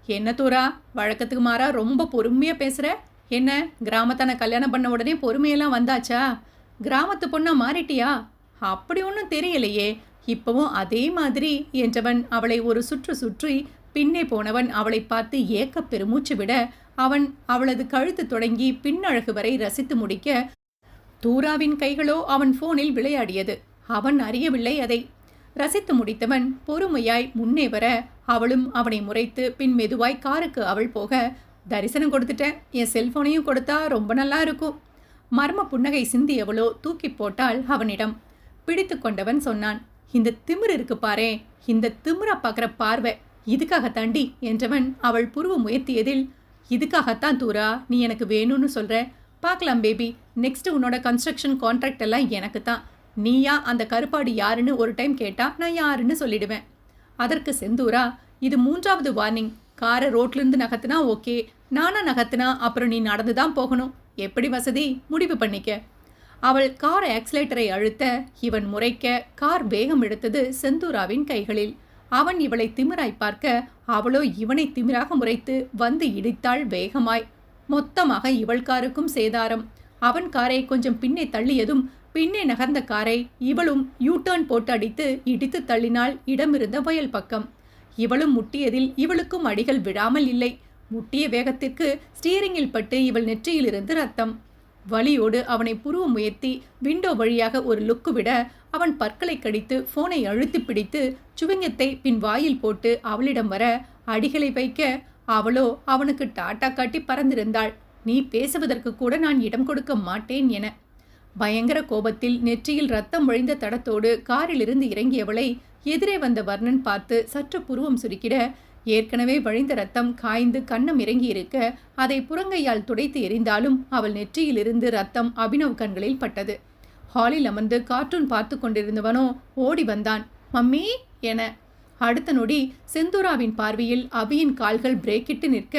என்ன தூரா, வழக்கத்துக்கு மாறா ரொம்ப பொறுமையாக பேசுகிற. என்ன கிராமத்தான கல்யாணம் பண்ண உடனே பொறுமையெல்லாம் வந்தாச்சா? கிராமத்து பொண்ணா மாறிட்டியா? அப்படி ஒன்றும் தெரியலையே. இப்பவும் அதே மாதிரி என்றவன் அவளை ஒரு சுற்று சுற்றி பின்னே போனவன் அவளை பார்த்து ஏக்க பெருமூச்சு விட அவன் அவளது கழுத்து தொடங்கி பின்னழகு வரை ரசித்து முடிக்க தூராவின் கைகளோ அவன் போனில் விளையாடியது. அவன் அறியவில்லை அதை. ரசித்து முடித்தவன் பொறுமையாய் முன்னே வர அவளும் அவனை முறைத்து பின் மெதுவாய் காருக்கு அவள் போக, தரிசனம் கொடுத்துட்டேன், என் செல்போனையும் கொடுத்தா ரொம்ப நல்லா இருக்கும். மர்ம புன்னகை சிந்தியவளோ தூக்கி போட்டாள் அவனிடம். பிடித்து கொண்டவன் சொன்னான், இந்த திமிர் இருக்கு பாரே, இந்த திமிரை பார்க்குற பார்வை இதுக்காக தாண்டி என்றவன் அவள் புருவ முயர்த்தியதில், இதுக்காகத்தான் தூரா நீ எனக்கு வேணும்னு சொல்ற. பார்க்கலாம் பேபி, நெக்ஸ்ட் உன்னோட கன்ஸ்ட்ரக்ஷன் கான்ட்ராக்ட் எல்லாம் எனக்கு தான். நீயா அந்த கருப்பாடு யாருன்னு ஒரு டைம் கேட்டா நான் யாருன்னு சொல்லிடுவேன். அதற்கு செந்தூரா, இது 3வது வார்னிங். காரை ரோட்லேருந்து நகர்த்தினா ஓகே, நானா நகர்த்தினா அப்புறம் நீ நடந்து தான் போகணும். எப்படி வசதி முடிவு பண்ணிக்க. அவள் கார் ஆக்சிலேட்டரை அழுத்த இவன் முறைக்க கார் வேகம் எடுத்தது செந்தூராவின் கைகளில். அவன் இவளை திமிராய் பார்க்க அவளோ இவனை திமிராக முறைத்து வந்து இடித்தாள் வேகமாய். மொத்தமாக இவள் காருக்கும் சேதாரம். அவன் காரை கொஞ்சம் பின்னே தள்ளியதும் பின்னே நகர்ந்த காரை இவளும் யூ-டர்ன் போட்டு அடித்து இடித்து தள்ளினாள் இடமிருந்த வயல் பக்கம். இவளும் முட்டியதில் இவளுக்கும் அடிகள் விழாமல் இல்லை. முட்டிய வேகத்திற்கு ஸ்டீரிங்கில் பட்டு இவள் நெற்றியிலிருந்து ரத்தம். வலியோடு அவனை புருவம் உயர்த்தி விண்டோ வழியாக ஒரு லுக்கு விட அவன் பற்களை கடித்து போனை அழுத்தி பிடித்து சுவிங்கத்தை பின் வாயில் போட்டு அவளிடம் வர அடிகளை வைக்க அவளோ அவனுக்கு டாட்டா காட்டி பறந்திருந்தாள். நீ பேசுவதற்கு கூட நான் இடம் கொடுக்க மாட்டேன் என. பயங்கர கோபத்தில் நெற்றியில் ரத்தம் வழிந்த தடத்தோடு காரிலிருந்து இறங்கியவளை எதிரே வந்த வர்ணன் பார்த்து சற்று புருவம் சுருக்கிட, ஏற்கனவே வழிந்த ரத்தம் காய்ந்து கன்னம் இறங்கி இருக்க அதை புறங்கையால் துடைத்து எறிந்தாலும் அவள் நெற்றியிலிருந்து ரத்தம் அபினவ் கண்களில் பட்டது. ஹாலில் அமர்ந்து கார்ட்டூன் பார்த்து கொண்டிருந்தவனோ ஓடி வந்தான், மம்மி என. அடுத்த நொடி செந்தூராவின் பார்வையில் அபியின் கால்கள் பிரேக்கிட்டு நிற்க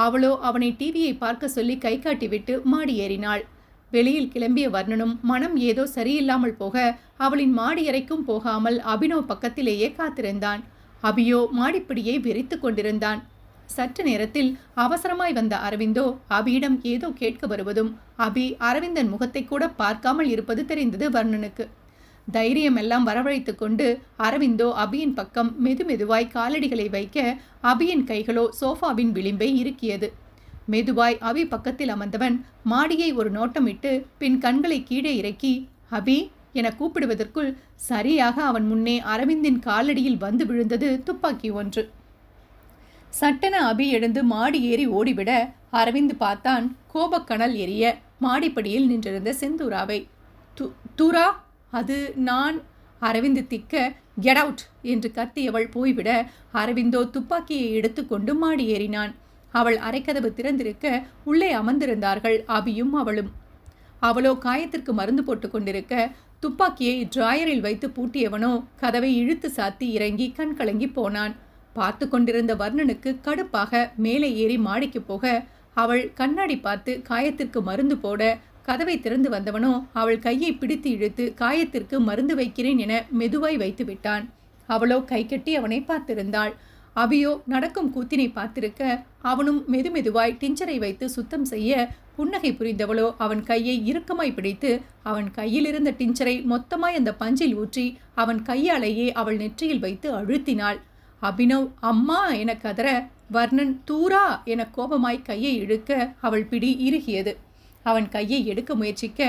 அவளோ அவனை டிவியை பார்க்க சொல்லி கை காட்டிவிட்டு மாடி ஏறினாள். வெளியில் கிளம்பிய வர்ணனும் மனம் ஏதோ சரியில்லாமல் போக அவளின் மாடியறைக்கும் போகாமல் அபினவ் பக்கத்திலேயே காத்திருந்தான். அபியோ மாடிப்படியை விரித்து கொண்டிருந்தான். சற்று நேரத்தில் அவசரமாய் வந்த அரவிந்தோ அபியிடம் ஏதோ கேட்க வருவதும் அபி அரவிந்தன் முகத்தை கூட பார்க்காமல் இருப்பது தெரிந்தது வர்ணனுக்கு. தைரியம் எல்லாம் வரவழைத்து கொண்டு அரவிந்தோ அபியின் பக்கம் மெதுமெதுவாய் காலடிகளை வைக்க அபியின் கைகளோ சோஃபாவின் விளிம்பை இறுக்கியது. மெதுவாய் அபி பக்கத்தில் அமர்ந்தவன் மாடியை ஒரு நோட்டமிட்டு பின் கண்களை கீழே இறக்கி அபி என கூப்பிடுவதற்குள் சரியாக அவன் முன்னே அரவிந்தின் காலடியில் வந்து விழுந்தது துப்பாக்கி ஒன்று. சட்டென அபி எழுந்து மாடி ஏறி ஓடிவிட அரவிந்த் பார்த்தான் கோபக்கணல் எரிய மாடிப்படியில் நின்றிருந்த செந்தூராவை. தூரா, அது நான். அரவிந்த் திக்க கெட் அவுட் என்று கத்தியவள் போய்விட அரவிந்தோ துப்பாக்கியை எடுத்துக்கொண்டு மாடி ஏறினான். அவள் அரைக்கதவு திறந்திருக்க உள்ளே அமர்ந்திருந்தார்கள் அபியும் அவளும். அவளோ காயத்திற்கு மருந்து போட்டு கொண்டிருக்க துப்பாக்கியை டிராயரில் வைத்து பூட்டியவனோ கதவை இழுத்து சாத்தி இறங்கி கண் கலங்கி போனான். பார்த்து கொண்டிருந்த வர்ணனுக்கு கடுப்பாக மேலே ஏறி மாடிக்கு போக அவள் கண்ணாடி பார்த்து காயத்திற்கு மருந்து போட கதவை திறந்து வந்தவனோ அவள் கையை பிடித்து இழுத்து காயத்திற்கு மருந்து வைக்கிறேன் என மெதுவாய் வைத்து விட்டான். அவளோ கை கட்டி அவனை பார்த்திருந்தாள். அபியோ நடக்கும் கூத்தினை பார்த்திருக்க அவனும் மெதுமெதுவாய் டிஞ்சரை வைத்து சுத்தம் செய்ய புன்னகை புரிந்தவளோ அவன் கையை இறுக்கமாய் பிடித்து அவன் கையில் இருந்த டிஞ்சரை மொத்தமாய் அந்த பஞ்சில் ஊற்றி அவன் கையாலேயே அவள் நெற்றியில் வைத்து அழுத்தினாள். அபினவ் அம்மா என கதற வர்ணன் தூரா என கோபமாய் கையை இழுக்க அவள் பிடி இறுகியது. அவன் கையை எடுக்க முயற்சிக்க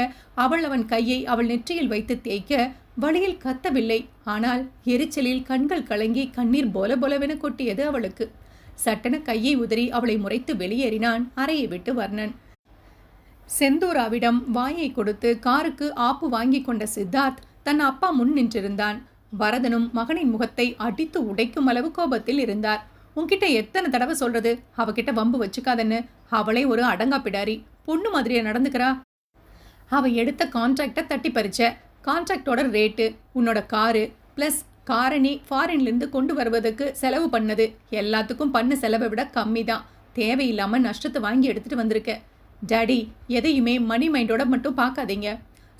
அவன் கையை அவள் நெற்றியில் வைத்து தேய்க்க வழியில் கத்தவில்லை. ஆனால் எரிச்சலில் கண்கள் கலங்கி கண்ணீர் போல போலவென கொட்டியது அவளுக்கு. சட்டென கையை உதறி அவளை முறைத்து வெளியேறினான் அறையை விட்டு வர்ணன். செந்தூராவிடம் வாயை கொடுத்து காருக்கு ஆப்பு வாங்கி கொண்ட சித்தார்த் தன் அப்பா முன் நின்றிருந்தான். பரதனும் மகனின் முகத்தை அடித்து உடைக்கும் அளவு கோபத்தில் இருந்தார். உன்கிட்ட எத்தனை தடவை சொல்றது அவகிட்ட வம்பு வச்சுக்காதன்னு. அவளே ஒரு அடங்கா பிடாரி, பொண்ணு மாதிரியா நடந்துக்கிறா. அவ எடுத்த கான்ட்ராக்டை தட்டி பறிச்ச. கான்ட்ராக்டோட ரேட்டு, உன்னோட காரு ப்ளஸ் காரணி ஃபாரின்லேருந்து கொண்டு வருவதற்கு செலவு பண்ணது எல்லாத்துக்கும் பண்ண செலவை விட கம்மி தான். தேவையில்லாமல் நஷ்டத்தை வாங்கி எடுத்துகிட்டு வந்திருக்க. டாடி, எதையுமே மணி மைண்டோட மட்டும் பார்க்காதீங்க.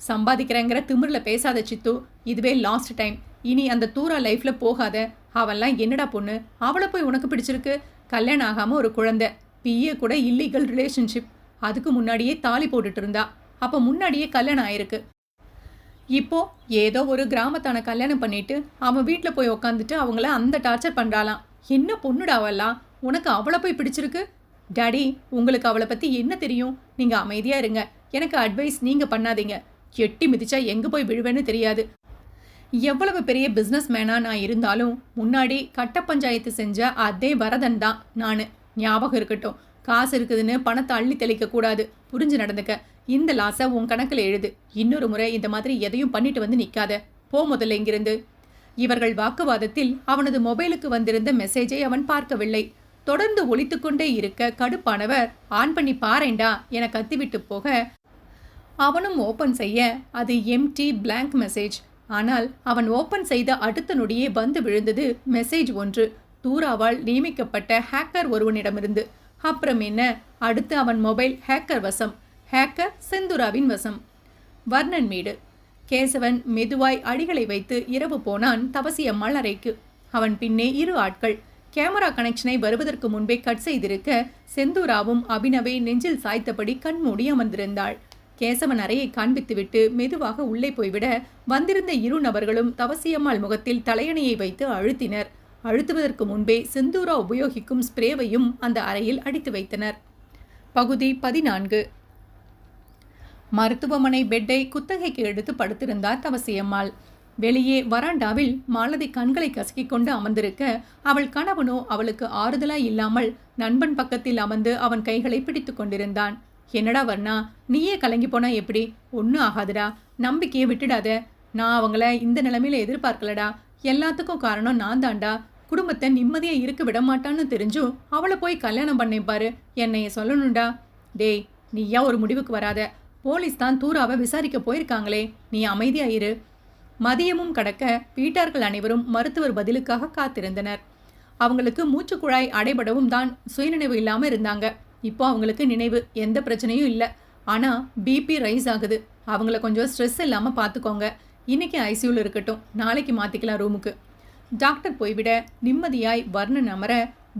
சம்பாதிக்கிறேங்கிற திமிரில் பேசாத சித்து. இதுவே லாஸ்ட் டைம். இனி அந்த தூரா லைஃப்பில் போகாத. அவெல்லாம் என்னடா பொண்ணு, அவளை போய் உனக்கு பிடிச்சிருக்கு. கல்யாணம் ஆகாமல் ஒரு குழந்தை, பிஏ கூட இல்லீகல் ரிலேஷன்ஷிப். அதுக்கு முன்னாடியே தாலி போட்டுட்டு இருந்தா. அப்போ முன்னாடியே கல்யாணம் ஆயிருக்கு. இப்போ ஏதோ ஒரு கிராமத்தான கல்யாணம் பண்ணிட்டு அவன் வீட்டில் போய் உக்காந்துட்டு அவங்கள அந்த டார்ச்சர் பண்ணுறாளாம். என்ன பொண்ணுடாவல்லாம், உனக்கு அவளை போய் பிடிச்சிருக்கு? டாடி, உங்களுக்கு அவளை பற்றி என்ன தெரியும்? நீங்கள் அமைதியாக இருங்க. எனக்கு அட்வைஸ் நீங்கள் பண்ணாதீங்க. எட்டி மிதிச்சா எங்கே போய் விழுவேன்னு தெரியாது. எவ்வளவு பெரிய பிஸ்னஸ் மேனாக நான் இருந்தாலும் முன்னாடி கட்ட பஞ்சாயத்து செஞ்ச அதே வரதன் தான் நான். ஞாபகம் இருக்கட்டும். காசு இருக்குதுன்னு பணத்தை அள்ளி தெளிக்கக்கூடாது. புரிஞ்சு நடந்துக்க. இந்த லாஸை உன் கணக்கில் எழுது. இன்னொரு முறை இந்த மாதிரி எதையும் பண்ணிட்டு வந்து நிற்காத. போ முதல்ல இங்கிருந்து. இவர்கள் வாக்குவாதத்தில் அவனது மொபைலுக்கு வந்திருந்த மெசேஜை அவன் பார்க்கவில்லை. தொடர்ந்து ஒலித்துக்கொண்டே இருக்க கடுப்பானவர், ஆன் பண்ணி பாரேண்டா என கத்திவிட்டு போக அவனும் ஓப்பன் செய்ய அது எம்டி பிளாங்க் மெசேஜ். ஆனால் அவன் ஓப்பன் செய்த அடுத்த நொடியே வந்து விழுந்தது மெசேஜ் ஒன்று, தூராவால் நியமிக்கப்பட்ட ஹேக்கர் ஒருவனிடமிருந்து. அப்புறம் என்ன, அடுத்து அவன் மொபைல் ஹேக்கர் வசம். ஹேக்கர் செந்தூராவின் வசம். வர்ணன் வீடு. கேசவன் மெதுவாய் அடிகளை வைத்து இரவு போனான் தவசியம்மாள் அறைக்கு. அவன் பின்னே 2 ஆட்கள். கேமரா கனெக்ஷனை வருவதற்கு முன்பே கட் செய்திருக்க செந்தூராவும் அபினவை நெஞ்சில் சாய்த்தபடி கண்மூடி அமர்ந்திருந்தாள். கேசவன் அறையை காண்பித்துவிட்டு மெதுவாக உள்ளே போய்விட வந்திருந்த 2 நபர்களும் தவசியம்மாள் முகத்தில் தலையணையை வைத்து அழுத்தினர். அழுத்துவதற்கு முன்பே செந்தூரா உபயோகிக்கும் ஸ்ப்ரேவையும் அந்த அறையில் அடித்து வைத்தனர். பகுதி 14. மருத்துவமனை பெட்டை குத்தகைக்கு எடுத்து படுத்திருந்தார் தவசியம்மாள். வெளியே வராண்டாவில் மாலதி கண்களை கசக்கிக் கொண்டு அமர்ந்திருக்க அவள் கணவனோ அவளுக்கு ஆறுதலாய் இல்லாமல் நண்பன் பக்கத்தில் அமர்ந்து அவன் கைகளை பிடித்து கொண்டிருந்தான். என்னடா வர்ணா, நீயே கலங்கி போனா எப்படி? ஒன்றும் ஆகாதுடா, நம்பிக்கையை விட்டுடாத. நான் அவங்கள இந்த நிலைமையில எதிர்பார்க்கலடா. எல்லாத்துக்கும் காரணம் நான் தாண்டா. குடும்பத்தை நிம்மதியாக இருக்க விட மாட்டான்னு தெரிஞ்சும் அவளை போய் கல்யாணம் பண்ணேன் பாரு. என்னைய சொல்லணும்டா. டேய், நீயா ஒரு முடிவுக்கு வராத. போலீஸ் தான் தூராவை விசாரிக்க போயிருக்காங்களே, நீ அமைதியாயிரு. மதியமும் கடக்க வீட்டார்கள் அனைவரும் மருத்துவர் பதிலுக்காக காத்திருந்தனர். அவங்களுக்கு மூச்சுக்குழாய் அடைபடவும் தான் சுயநினைவு இல்லாமல் இருந்தாங்க. இப்போ அவங்களுக்கு நினைவு, எந்த பிரச்சனையும் இல்லை. ஆனால் பிபி ரைஸ் ஆகுது. அவங்கள கொஞ்சம் ஸ்ட்ரெஸ் இல்லாமல் பார்த்துக்கோங்க. இன்னைக்கு ஐசியூவில் இருக்கட்டும், நாளைக்கு மாற்றிக்கலாம் ரூமுக்கு. டாக்டர் போய்விட நிம்மதியாய் வர்ணன் அமர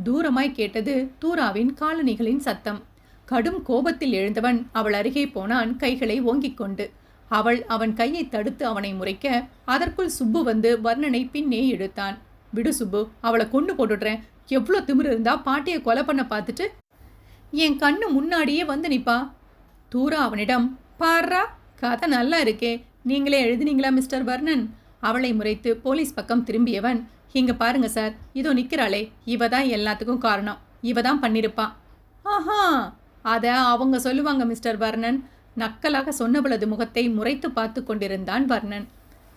தூரமாய் கேட்டது தூராவின் காலணிகளின் சத்தம். கடும் கோபத்தில் எழுந்தவன் அவள் அருகே போனான், கைகளை ஓங்கிக் கொண்டு. அவள் அவன் கையை தடுத்து அவனை முறைக்க அதற்குள் சுப்பு வந்து வர்ணனை பின்னே இழுத்தான். விடு சுப்பு, அவளை கொண்டு போட்டுடுறேன். எவ்வளோ திமிரு இருந்தா பாட்டியை கொலை பண்ண பார்த்துட்டு என் கண்ணு முன்னாடியே வந்து நிப்பா. தூரா அவனிடம், பாரா, கதை நல்லா இருக்கே, நீங்களே எழுதினீங்களா மிஸ்டர் வர்ணன்? அவளை முறைத்து போலீஸ் பக்கம் திரும்பியவன், இங்க பாருங்க சார், இதோ நிற்கிறாளே, இவ தான் எல்லாத்துக்கும் காரணம். இவ தான் பண்ணிருப்பா. ஆஹா, அதை அவங்க சொல்லுவாங்க மிஸ்டர் வர்ணன். நக்கலாக சொன்னவளது முகத்தை முறைத்து பார்த்து கொண்டிருந்தான் வர்ணன்.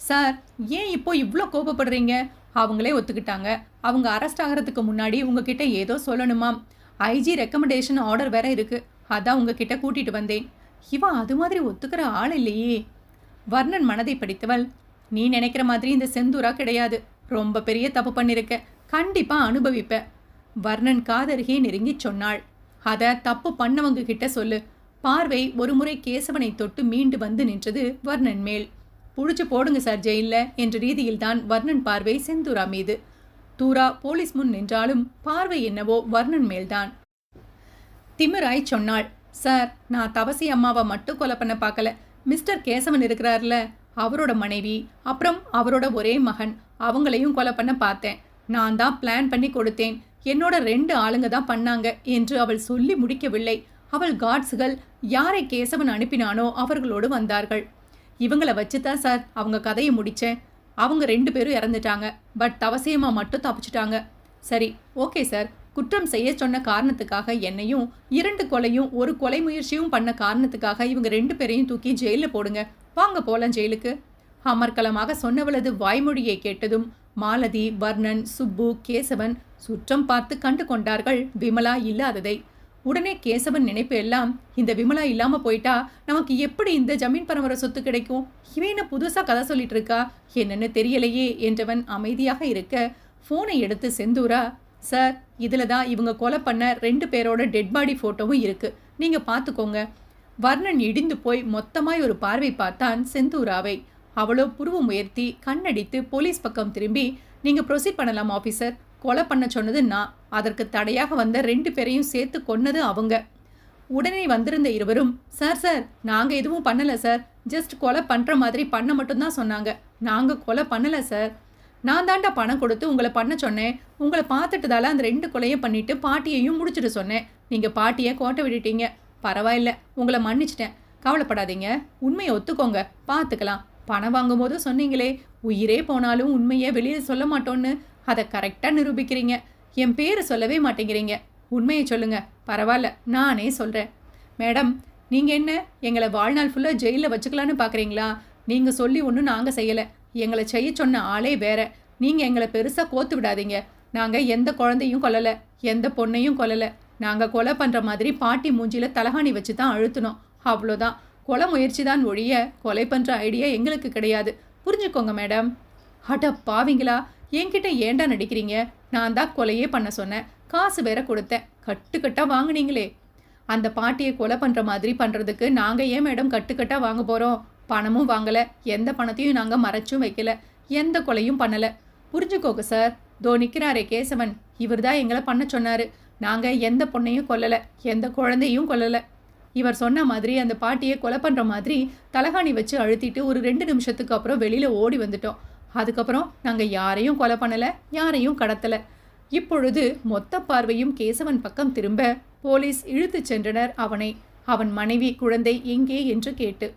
சார், ஏன் இப்போ இவ்வளோ கோபப்படுறீங்க? அவங்களே ஒத்துக்கிட்டாங்க. அவங்க அரெஸ்ட் ஆகிறதுக்கு முன்னாடி உங்ககிட்ட ஏதோ சொல்லணுமாம். ஐஜி ரெக்கமெண்டேஷன் ஆர்டர் வேற இருக்கு. அதான் உங்ககிட்ட கூட்டிட்டு வந்தேன். இவன் அது மாதிரி ஒத்துக்கிற ஆள் இல்லையே. வர்ணன் மனதை படித்தவள், நீ நினைக்கிற மாதிரி இந்த செந்தூரா கிடையாது. ரொம்ப பெரிய தப்பு பண்ணிருக்க, கண்டிப்பா அனுபவிப்ப. வர்ணன் காதருகே நெருங்கி சொன்னாள். அதை தப்பு பண்ணவங்க கிட்ட சொல்லு. பார்வை ஒருமுறை கேசவனை தொட்டு மீண்டு வந்து நின்றது வர்ணன் மேல். புடிச்சு போடுங்க சார் ஜெயில்ல என்ற ரீதியில்தான் வர்ணன் பார்வை செந்தூரா மீது. தூரா போலீஸ் முன் நின்றாலும் பார்வை என்னவோ வர்ணன் மேல்தான். திமிராய் சொன்னாள், சார், நான் தவசி அம்மாவை மட்டும் கொலை பண்ண பார்க்கல. மிஸ்டர் கேசவன் இருக்கிறார்ல, அவரோட மனைவி, அப்புறம் அவரோட ஒரே மகன், அவங்களையும் கொலை பண்ண பார்த்தேன். நான் தான் பிளான் பண்ணி கொடுத்தேன். என்னோட 2 ஆளுங்க தான் பண்ணாங்க என்று அவள் சொல்லி முடிக்கவில்லை. அவள் காட்ஸுகள் யாரை கேசவன் அனுப்பினானோ அவர்களோடு வந்தார்கள். இவங்களை வச்சுதான் சார் அவங்க கதையை முடித்தேன். அவங்க 2 பேரும் இறந்துட்டாங்க. பட் தவசியம்மா மட்டும் தப்பிச்சிட்டாங்க. சரி, ஓகே சார், குற்றம் செய்ய சொன்ன காரணத்துக்காக என்னையும் 2 கொலையும் 1 கொலை முயற்சியும் பண்ண காரணத்துக்காக இவங்க 2 பேரையும் தூக்கி ஜெயிலில் போடுங்க. வாங்க போலாம் ஜெயிலுக்கு. அமர்க்கலமாக சொன்னவளது வாய்மொழியை கேட்டதும் மாலதி, வர்ணன், சுப்பு, கேசவன் சுற்றம் பார்த்து கண்டு கொண்டார்கள் விமலா இல்லாததை. உடனே கேசவன் நினைப்பு எல்லாம், இந்த விமலா இல்லாம போயிட்டா நமக்கு எப்படி இந்த ஜமீன் பரம்பரை சொத்து கிடைக்கும்? இவன புதுசா கதை சொல்லிட்டு இருக்கா, என்னன்னு தெரியலையே என்றவன் அமைதியாக இருக்க போனை எடுத்து செந்தூரா, சார், இதுல தான் இவங்க கொலை பண்ண 2 பேரோட டெட் பாடி போட்டோவும் இருக்கு, நீங்க பார்த்துக்கோங்க. வர்ணன் இடிந்து போய் மொத்தமாய் ஒரு பார்வை பார்த்தான் செந்தூராவை. அவளோ புருவம் உயர்த்தி கண்ணடித்து போலீஸ் பக்கம் திரும்பி, நீங்க ப்ரொசீட் பண்ணலாம் ஆஃபீஸர். கொலை பண்ண சொன்னது நான், அதற்கு தடையாக வந்த 2 பேரையும் சேர்த்து கொன்னது அவங்க. உடனே வந்திருந்த இருவரும், சார் சார், நாங்கள் எதுவும் பண்ணலை சார், ஜஸ்ட் கொலை பண்ணுற மாதிரி பண்ண மட்டும்தான் சொன்னாங்க. நாங்கள் கொலை பண்ணலை சார். நான் தாண்டா பணம் கொடுத்து உங்களை பண்ண சொன்னேன். உங்களை பார்த்துட்டதால அந்த 2 கொலையும் பண்ணிவிட்டு பாட்டியையும் முடிச்சுட்டு சொன்னேன். நீங்கள் பாட்டியை கோட்டை விட்டுட்டீங்க. பரவாயில்ல, உங்களை மன்னிச்சிட்டேன். கவலைப்படாதீங்க, உண்மையை ஒத்துக்கோங்க, பார்த்துக்கலாம். பணம் வாங்கும்போது சொன்னீங்களே, உயிரே போனாலும் உண்மையை வெளியே சொல்ல மாட்டோன்னு. அதை கரெக்டாக நிரூபிக்கிறீங்க. என் பேரை சொல்லவே மாட்டேங்கிறீங்க. உண்மையை சொல்லுங்க. பரவாயில்ல, நானே சொல்கிறேன். மேடம், நீங்கள் என்ன எங்களை வாழ்நாள் ஃபுல்லாக ஜெயிலில் வச்சுக்கலான்னு பார்க்குறீங்களா? நீங்கள் சொல்லி ஒன்றும் நாங்கள் செய்யலை. எங்களை செய்ய சொன்ன ஆளே வேற. நீங்கள் எங்களை பெருசாக கோத்து விடாதீங்க. நாங்கள் எந்த குழந்தையும் கொல்லலை, எந்த பொண்ணையும் கொல்லலை. நாங்கள் கொலை பண்ணுற மாதிரி பாட்டி மூஞ்சியில் தலகாணி வச்சு தான் அழுத்தினோம். அவ்வளோதான். கொலை முயற்சி தான் ஒழிய கொலை பண்ணுற ஐடியா எங்களுக்கு கிடையாது. புரிஞ்சுக்கோங்க மேடம். அட பாவிங்களா, என்கிட்ட ஏண்டா நடிக்கிறீங்க? நான் தான் கொலையே பண்ண சொன்னேன். காசு வேற கொடுத்தேன். கட்டுக்கட்டாக வாங்கினீங்களே. அந்த பாட்டியை கொலை பண்ணுற மாதிரி பண்ணுறதுக்கு நாங்கள் ஏன் மேடம் கட்டுக்கட்டாக வாங்க போகிறோம்? பணமும் வாங்கலை, எந்த பணத்தையும் நாங்கள் மறைச்சும் வைக்கல, எந்த கொலையும் பண்ணலை. புரிஞ்சுக்கோங்க சார். தோ நிற்கிறாரே கேசவன், இவர் தான் எங்களை பண்ண சொன்னார். நாங்கள் எந்த பொண்ணையும் கொல்லலை, எந்த குழந்தையும் கொல்லலை. இவர் சொன்ன மாதிரி அந்த பாட்டியை கொலை பண்ணுற மாதிரி தலகாணி வச்சு அழுத்திட்டு ஒரு 2 நிமிஷத்துக்கு அப்புறம் வெளியில் ஓடி வந்துட்டோம். அதுக்கப்புறம் நாங்கள் யாரையும் கொலை பண்ணலை, யாரையும் கடத்தலை. இப்பொழுது மொத்த பார்வையும் கேசவன் பக்கம் திரும்ப போலீஸ் இழுத்துச் சென்றனர் அவனை. அவன் மனைவி, குழந்தை எங்கே என்று கேட்டு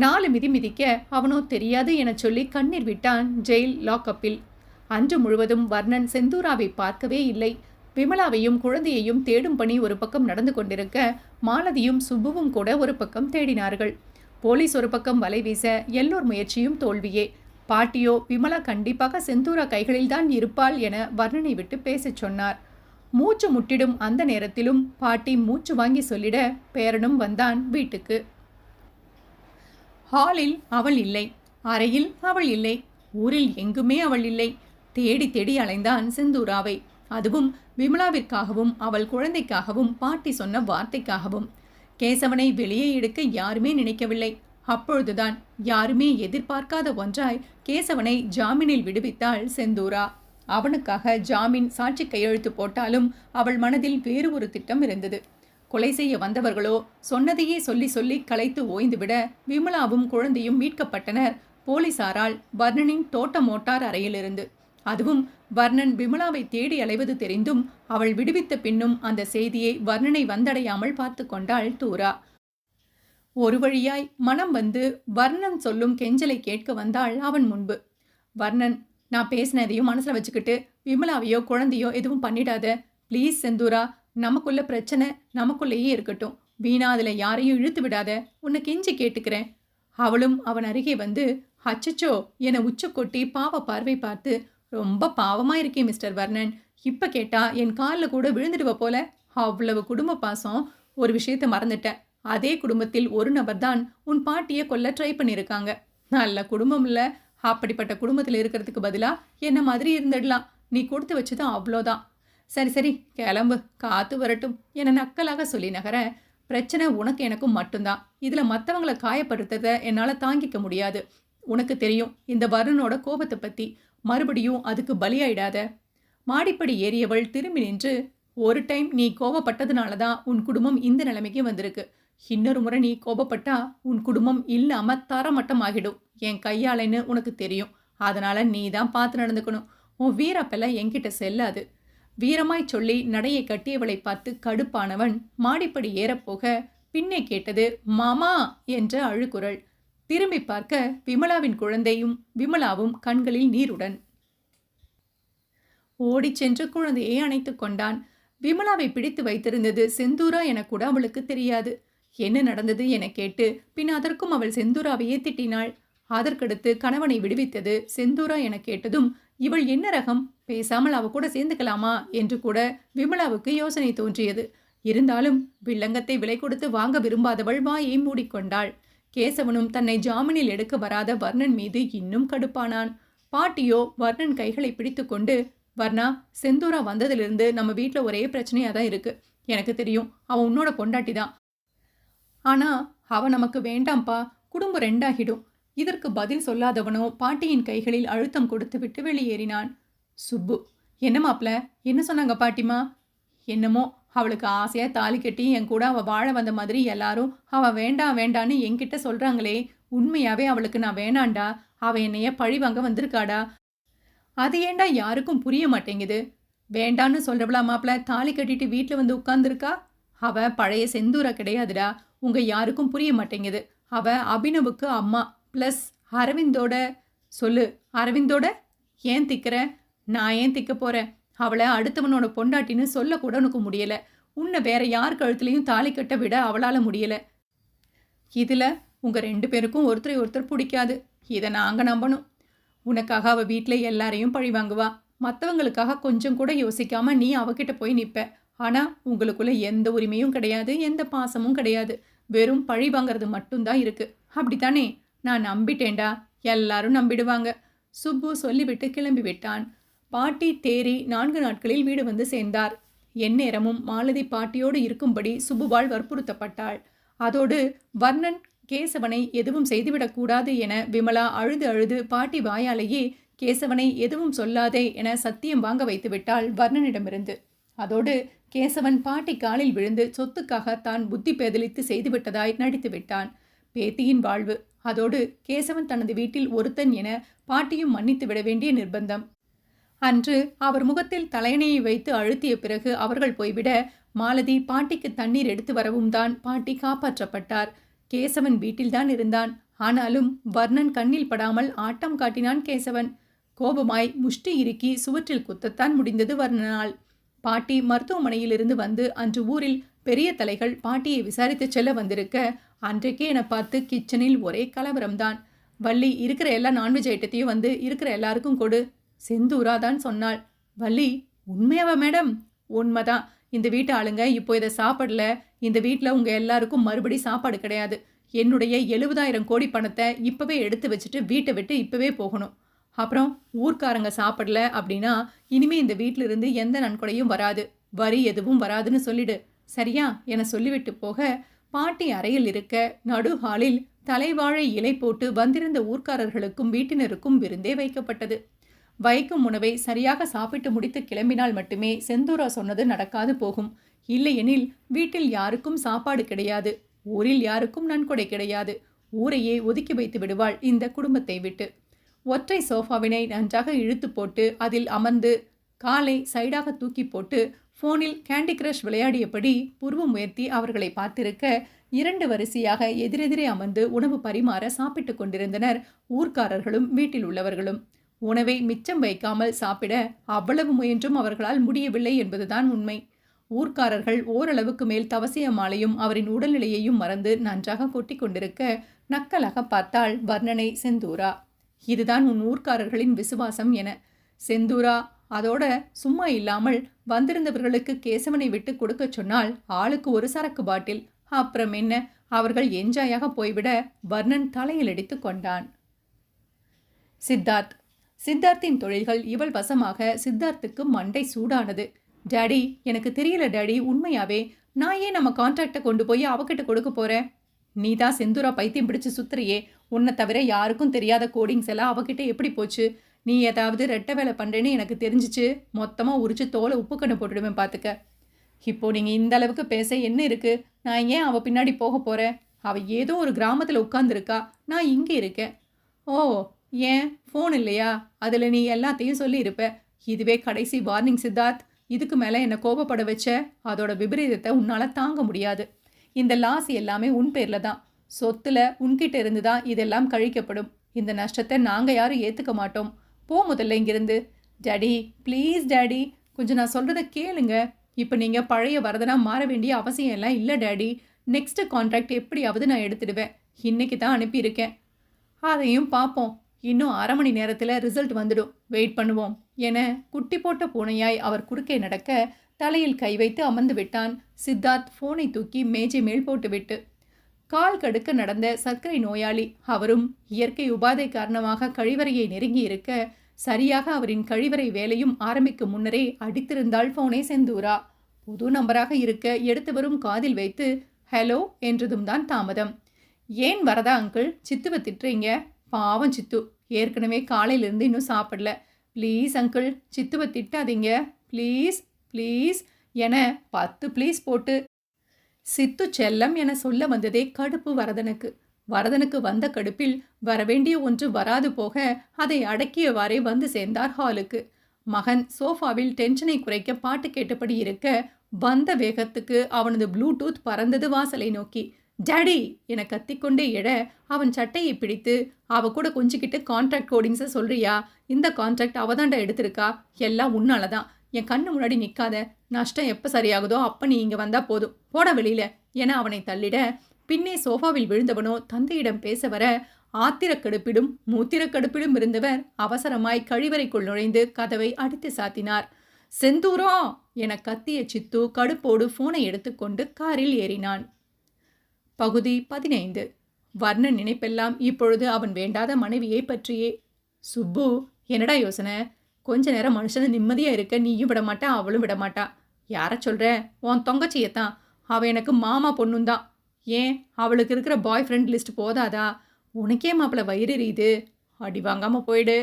4 மிதி மிதிக்க அவனோ தெரியாது என சொல்லி கண்ணீர் விட்டான் ஜெயில் லாக்கப்பில். அன்று முழுவதும் வர்ணன் செந்தூராவை பார்க்கவே இல்லை. விமலாவையும் குழந்தையையும் தேடும் பணி ஒரு பக்கம் நடந்து கொண்டிருக்க, மாலதியும் சுப்புவும் கூட ஒரு பக்கம் தேடினார்கள். போலீஸ் ஒரு பக்கம் வலை வீச எல்லோர் முயற்சியும் தோல்வியே. பாட்டியோ விமலா கண்டிப்பாக செந்தூரா கைகளில்தான் இருப்பாள் என வர்ணனை விட்டு பேசச் சொன்னார். மூச்சு முட்டிடும் அந்த நேரத்திலும் பாட்டி மூச்சு வாங்கி சொல்லிட பேரனும் வந்தான் வீட்டுக்கு. ஹாலில் அவள் இல்லை, அறையில் அவள் இல்லை, ஊரில் எங்குமே அவள் இல்லை. தேடி தேடி அலைந்தான் செந்தூராவை. அதுவும் விமலாவிற்காகவும் அவள் குழந்தைக்காகவும் பாட்டி சொன்ன வார்த்தைக்காகவும். கேசவனை வெளியே எடுக்க யாருமே நினைக்கவில்லை. அப்பொழுதுதான் யாருமே எதிர்பார்க்காத ஒன்றாய் கேசவனை ஜாமீனில் விடுவித்தாள் செந்தூரா. அவனுக்காக ஜாமீன் சாட்சி கையெழுத்து போட்டாலும் அவள் மனதில் வேறு ஒரு திட்டம் இருந்தது. கொலை செய்ய வந்தவர்களோ சொன்னதையே சொல்லி சொல்லி களைத்து ஓய்ந்துவிட விமலாவும் குழந்தையும் மீட்கப்பட்டனர் போலீசாரால் வர்ணனின் தோட்ட மோட்டார் அறையிலிருந்து. அதுவும் வர்ணன் விமலாவை தேடி அலைவது தெரிந்தும் அவள் விடுவித்த பின்னும் அந்த செய்தியை வர்ணனை வந்தடையாமல் பார்த்து கொண்டாள் தூரா. ஒரு வழியாய் மனம் வந்து வர்ணன் சொல்லும் கெஞ்சலை கேட்க வந்தாள் அவன் முன்பு. வர்ணன், நான் பேசினதையும் மனசில் வச்சுக்கிட்டு விமலாவையோ குழந்தையோ எதுவும் பண்ணிடாத. ப்ளீஸ் செந்தூரா, நமக்குள்ள பிரச்சனை நமக்குள்ளேயே இருக்கட்டும். வீணா அதில் யாரையும் இழுத்து விடாத. உன்னை கெஞ்சி கேட்டுக்கிறேன். அவளும் அவன் அருகே வந்து அச்சச்சோ என உச்ச கொட்டி பாவ பார்வை பார்த்து, ரொம்ப பாவமாக இருக்கே மிஸ்டர் வர்ணன். இப்போ கேட்டால் என் காலில் கூட விழுந்துடுவ போல. அவ்வளவு குடும்ப பாசம். ஒரு விஷயத்தை மறந்துட்டேன். அதே குடும்பத்தில் ஒரு நபர் தான் உன் பாட்டியை கொல்ல ட்ரை பண்ணியிருக்காங்க. நல்ல குடும்பம் இல்லை. அப்படிப்பட்ட குடும்பத்தில் இருக்கிறதுக்கு பதிலாக என்ன மாதிரி இருந்துடலாம். நீ கொடுத்து வச்சுதான் அவ்வளோதான். சரி சரி கிளம்பு, காத்து வரட்டும் என நக்கலாக சொல்லி நகர, பிரச்சனை உனக்கு எனக்கும் மட்டும்தான். இதில் மற்றவங்களை காயப்படுத்துறத என்னால் தாங்கிக்க முடியாது. உனக்கு தெரியும் இந்த வருணனோட கோபத்தை பற்றி. மறுபடியும் அதுக்கு பலியாயிடாத. மாடிப்படி ஏறியவள் திரும்பி நின்று, ஒரு டைம் நீ கோபப்பட்டதுனால தான் உன் குடும்பம் இந்த நிலைமைக்கு வந்திருக்கு. இன்னொரு முறை நீ கோபப்பட்டா உன் குடும்பம் இல்லாமல் தரமட்டம் ஆகிடும். என் கையாளைன்னு உனக்கு தெரியும். அதனால் நீ தான் பார்த்து நடந்துக்கணும். உன் வீரப்பெல்லாம் என்கிட்ட செல்லாது. வீரமாய் சொல்லி நடையை கட்டியவளை பார்த்து கடுப்பானவன் மாடிப்படி ஏறப்போக பின்னே கேட்டது மாமா என்ற அழுகுரல். திரும்பி பார்க்க விமலாவின் குழந்தையும் விமலாவும் கண்களில் நீருடன். ஓடிச் சென்று குழந்தையை அணைத்து கொண்டான். விமலாவை பிடித்து வைத்திருந்தது செந்தூரா என கூட அவளுக்கு தெரியாது. என்ன நடந்தது என கேட்டு பின் அதற்கும் அவள் செந்தூராவையே திட்டினாள். அதற்கடுத்து கணவனை விடுவித்தது செந்தூரா என கேட்டதும் இவள் என்ன ரகம், பேசாமல் அவ கூட சேர்ந்துக்கலாமா என்று கூட விமலாவுக்கு யோசனை தோன்றியது. இருந்தாலும் வில்லங்கத்தை விலை கொடுத்து வாங்க விரும்பாதவள் வாயை மூடிக்கொண்டாள். கேசவனும் தன்னை ஜாமீனில் எடுக்க வராத வர்ணன் மீது இன்னும் கடுப்பானான். பாட்டியோ வர்ணன் கைகளை பிடித்து கொண்டு, வர்ணா, செந்தூரா வந்ததிலிருந்து நம்ம வீட்டில் ஒரே பிரச்சனையாக தான் இருக்கு. எனக்கு தெரியும், அவன் உன்னோட பொண்டாட்டி தான். ஆனால் அவன் நமக்கு வேண்டாம்ப்பா, குடும்பம் ரெண்டாகிடும். இதற்கு பதில் சொல்லாதவனோ பாட்டியின் கைகளில் அழுத்தம் கொடுத்து விட்டு வெளியேறினான். சுப்பு, என்ன மாப்ள, என்ன சொன்னாங்க பாட்டிமா? என்னமோ அவளுக்கு ஆசையாக தாலி கட்டி என் கூட அவள் வாழ வந்த மாதிரி எல்லாரும் அவள் வேண்டாம் வேண்டான்னு என்கிட்ட சொல்கிறாங்களே, உண்மையாவே அவளுக்கு நான் வேணாண்டா. அவ என்னைய பழி வாங்க வந்திருக்காடா. அது ஏன்டா யாருக்கும் புரிய மாட்டேங்குது. வேண்டான்னு சொல்றவளா மாப்ள தாலி கட்டிட்டு வீட்ல வந்து உட்கார்ந்துருக்கா? அவ பழைய செந்தூரா கிடையாதுடா. உங்க யாருக்கும் புரிய மாட்டேங்குது. அவ அபினவுக்கு அம்மா. ப்ளஸ் அரவிந்தோட. சொல்லு, அரவிந்தோட? ஏன் திக்கிற? நான் ஏன் திக்க போறேன்? அவள அடுத்தவனோட பொண்டாட்டின்னு சொல்லக்கூட உனக்கு முடியல. உன்னை வேற யார் கழுத்துலயும் தாலி கட்ட விட அவளால முடியல. இதுல உங்க 2 பேருக்கும் ஒருத்தரை ஒருத்தர் பிடிக்காது. இதை நாங்க நம்பணும். உனக்காக அவ வீட்ல எல்லாரையும் பழி வாங்குவா. மற்றவங்களுக்காக கொஞ்சம் கூட யோசிக்காம நீ அவகிட்ட போய் நிப்ப. ஆனா உங்களுக்குள்ள எந்த உரிமையும் கிடையாது, எந்த பாசமும் கிடையாது. வெறும் பழி வாங்கிறது மட்டும்தான் இருக்கு. அப்படித்தானே? நான் நம்பிட்டேன்டா. எல்லாரும் நம்பிடுவாங்க. சுப்பு சொல்லிவிட்டு கிளம்பி விட்டான். பாட்டி தேறி 4 நாட்களில் வீடு வந்து சேர்ந்தார். எந்நேரமும் மாலதி பாட்டியோடு இருக்கும்படி சுப்புவால் வற்புறுத்தப்பட்டாள். அதோடு வர்ணன் கேசவனை எதுவும் செய்துவிடக்கூடாது என விமலா அழுது அழுது பாட்டி வாயாலேயே கேசவனை எதுவும் சொல்லாதே என சத்தியம் வாங்க வைத்து விட்டாள் வர்ணனிடமிருந்து. அதோடு கேசவன் பாட்டி காலில் விழுந்து சொத்துக்காக தான் புத்தி பேதலித்து செய்துவிட்டதாய் நடித்து விட்டான். பேத்தியின் வாழ்வு. அதோடு கேசவன் தனது வீட்டில் ஒருத்தன் என பாட்டியும் மன்னித்து விட வேண்டிய நிர்பந்தம். அன்று அவர் முகத்தில் தலையணையை வைத்து அழுத்திய பிறகு அவர்கள் போய்விட மாலதி பாட்டிக்கு தண்ணீர் எடுத்து வரவும் தான் பாட்டி காப்பாற்றப்பட்டார். கேசவன் வீட்டில்தான் இருந்தான். ஆனாலும் வர்ணன் கண்ணில் படாமல் ஆட்டம் காட்டினான் கேசவன். கோபமாய் முஷ்டி இறுக்கி சுவற்றில் குத்தத்தான் முடிந்தது வர்ணனால். பாட்டி மருத்துவமனையிலிருந்து வந்து அன்று ஊரில் பெரிய தலைகள் பாட்டியை விசாரித்து செல்ல வந்திருக்க அன்றைக்கே என பார்த்து கிச்சனில் ஒரே கலவரம்தான். வள்ளி இருக்கிற எல்லா நான்வெஜ் ஐட்டத்தையும் வந்து இருக்கிற எல்லாருக்கும் கொடு. செந்தூரா தான் சொன்னாள். வள்ளி, உண்மையாவா மேடம்? உண்மைதான். இந்த வீட்டு ஆளுங்க இப்போ இதை சாப்பிடல. இந்த வீட்டில் உங்கள் எல்லாருக்கும் மறுபடி சாப்பாடு கிடையாது. என்னுடைய 70,000 கோடி பணத்தை இப்போவே எடுத்து வச்சுட்டு வீட்டை விட்டு இப்போவே போகணும். அப்புறம் ஊர்க்காரங்க சாப்பிடல அப்படின்னா இனிமே இந்த வீட்டிலிருந்து எந்த நன்கொடையும் வராது, வரி எதுவும் வராதுன்னு சொல்லிடு, சரியா என சொல்லிவிட்டு போக பாட்டி அறையில் இருக்க நடு ஹாலில் தலைவாழை இலை போட்டு வந்திருந்த ஊர்க்காரர்களுக்கும் வீட்டினருக்கும் விருந்தே வைக்கப்பட்டது. வைக்கும் உணவை சரியாக சாப்பிட்டு முடித்து கிளம்பினால் மட்டுமே செந்தூரா சொன்னது நடக்காது போகும். இல்லையெனில் வீட்டில் யாருக்கும் சாப்பாடு கிடையாது, ஊரில் யாருக்கும் நன்கொடை கிடையாது. ஊரையே ஒதுக்கி வைத்து விடுவாள் இந்த குடும்பத்தை விட்டு. ஒற்றை சோஃபாவினை நன்றாக இழுத்து போட்டு அதில் அமர்ந்து காலை சைடாக தூக்கி போட்டு ஃபோனில் கேண்டி கிரஷ் விளையாடியபடி புருவம் உயர்த்தி அவர்களை பார்த்திருக்க 2 வரிசையாக எதிரெதிரே அமர்ந்து உணவு பரிமாற சாப்பிட்டு கொண்டிருந்தனர் ஊர்க்காரர்களும் வீட்டில் உள்ளவர்களும். உணவை மிச்சம் வைக்காமல் சாப்பிட அவ்வளவு முயன்றும் அவர்களால் முடியவில்லை என்பதுதான் உண்மை. ஊர்க்காரர்கள் ஓரளவுக்கு மேல் தவசிய மாலையும் அவரின் உடல்நிலையையும் மறந்து நன்றாக கொட்டி கொண்டிருக்க நக்கலாக பார்த்தாள் வர்ணனை செந்தூரா. இதுதான் உன் ஊர்க்காரர்களின் விசுவாசம் என. செந்தூரா அதோட சும்மா இல்லாமல் வந்திருந்தவர்களுக்கு கேசவனை விட்டு கொடுக்க சொன்னால் ஆளுக்கு ஒரு சரக்கு பாட்டில். அப்புறம் என்ன, அவர்கள் என்ஜாயாக போய்விட வர்ணன் தலையில் அடித்து கொண்டான். சித்தார்த். சித்தார்த்தின் தொழில்கள் இவள் வசமாக சித்தார்த்துக்கு மண்டை சூடானது. டாடி, எனக்கு தெரியல டாடி, உண்மையாவே நான் ஏன் நம்ம கான்ட்ராக்டை கொண்டு போய் அவகிட்ட கொடுக்க போறேன்? நீ தான் செந்தூரா பைத்தியம் பிடிச்சு சுத்துறியே. உன்னை தவிர யாருக்கும் தெரியாத கோடிங்ஸ் எல்லாம் அவகிட்ட எப்படி போச்சு? நீ ஏதாவது ரெட்டை வேலை பண்ணுறேன்னு எனக்கு தெரிஞ்சிச்சு, மொத்தமாக உரிச்சு தோலை உப்பு கண்ணு போட்டுடுவேன் பார்த்துக்க. இப்போ நீங்கள் இந்த அளவுக்கு பேச என்ன இருக்குது? நான் ஏன் அவள் பின்னாடி போக போகிறேன்? அவள் ஏதோ ஒரு கிராமத்தில் உட்காந்துருக்கா, நான் இங்கே இருக்கேன். ஓ, ஏன் ஃபோன் இல்லையா? அதில் நீ எல்லாத்தையும் சொல்லியிருப்ப. இதுவே கடைசி வார்னிங் சித்தார்த். இதுக்கு மேலே என்னை கோபப்பட வச்ச அதோட விபரீதத்தை உன்னால் தாங்க முடியாது. இந்த லாஸ் எல்லாமே உன் பேரில் தான். சொத்தில் உன்கிட்ட இருந்து தான் இதெல்லாம் கழிக்கப்படும். இந்த நஷ்டத்தை நாங்கள் யாரும் ஏற்றுக்க மாட்டோம். போ முதல்ல இங்கிருந்து. டாடி ப்ளீஸ் டாடி, கொஞ்சம் நான் சொல்கிறத கேளுங்க. இப்போ நீங்கள் பழைய வரதனா மாற வேண்டிய அவசியம் எல்லாம் இல்லை டாடி. நெக்ஸ்ட்டு கான்ட்ராக்ட் எப்படியாவது நான் எடுத்துடுவேன். இன்றைக்கி தான் அனுப்பியிருக்கேன். அதையும் பார்ப்போம். இன்னும் 1/2 மணி நேரத்தில் ரிசல்ட் வந்துடும். வெயிட் பண்ணுவோம் என குட்டி போட்ட பூனையாய் அவர் குறுக்கே நடக்க தலையில் கை வைத்து அமர்ந்து விட்டான். சித்தார்த் ஃபோனை தூக்கி மேஜை மேல் போட்டுவிட்டு. கால் கடுக்க நடந்த சர்க்கரை நோயாளி. அவரும் இயற்கை உபாதை காரணமாக கழிவறையை நெருங்கி இருக்க சரியாக அவரின் கழிவறை வேலையும் ஆரம்பிக்கும் முன்னரே அடித்திருந்தாள் ஃபோனை செந்தூரா. புது நம்பராக இருக்க எடுத்து வரும் காதில் வைத்து ஹலோ என்றதும் தான் தாமதம். ஏன் வரதா அங்கிள், சித்துவை திட்டுறீங்க? பாவம் சித்து, ஏற்கனவே காலையிலிருந்து இன்னும் சாப்பிடல. ப்ளீஸ் அங்கிள், சித்துவை திட்டாதீங்க ப்ளீஸ் ப்ளீஸ் என 10 ப்ளீஸ் போட்டு சித்து செல்லம் என சொல்ல வந்ததே கடுப்பு வரதனுக்கு. வரதனுக்கு வந்த கடுப்பில் வரவேண்டிய ஒன்று வராது போக அதை அடக்கியவாறே வந்து சேர்ந்தார் ஹாலுக்கு. மகன் சோஃபாவில் டென்ஷனை குறைக்க பாட்டு கேட்டபடி இருக்க வந்த வேகத்துக்கு அவனது ப்ளூடூத் பறந்தது வாசலை நோக்கி. டேடி என கத்திக்கொண்டே எழ அவன் சட்டையை பிடித்து, அவ கூட கொஞ்சிக்கிட்டு கான்ட்ராக்ட் கோடிங்ஸை சொல்றியா? இந்த கான்ட்ராக்ட் அவதாண்டா எடுத்திருக்கா, எல்லாம் உன்னால தான். என் கண்ணு முன்னாடி நிற்காத, நஷ்டம் எப்போ சரியாகுதோ அப்போ நீ இங்கே வந்தா போதும், போட வெளியில என அவனை தள்ளிட, பின்னே சோஃபாவில் விழுந்தவனோ தந்தையிடம் பேச வர ஆத்திரக்கடுப்பிலும் மூத்திரக்கடுப்பிலும் இருந்தவர் அவசரமாய் கழிவறைக்குள் நுழைந்து கதவை அடித்து சாத்தினார். செந்தூரா என கத்திய சித்து கடுப்போடு போனை எடுத்துக்கொண்டு காரில் ஏறினான். பகுதி 15. வர்ணன் நினைப்பெல்லாம் இப்பொழுது அவன் வேண்டாத மனைவியை பற்றியே. சுப்பு, என்னடா யோசனை? கொஞ்ச நேரம் மனுஷனை நிம்மதியா இருக்க நீயும் விட மாட்டா, அவளும் விட மாட்டா. யார சொல்ற? உன் தொங்கச்சியத்தான். அவன் எனக்கு மாமா பொண்ணுந்தான். ஏன் அவளுக்கு இருக்கிற பாய் ஃப்ரெண்ட் லிஸ்ட் போதாதா? உனக்கே மாப்பிள்ள வயிறு எரியுது. அடி வாங்காம போயிடு.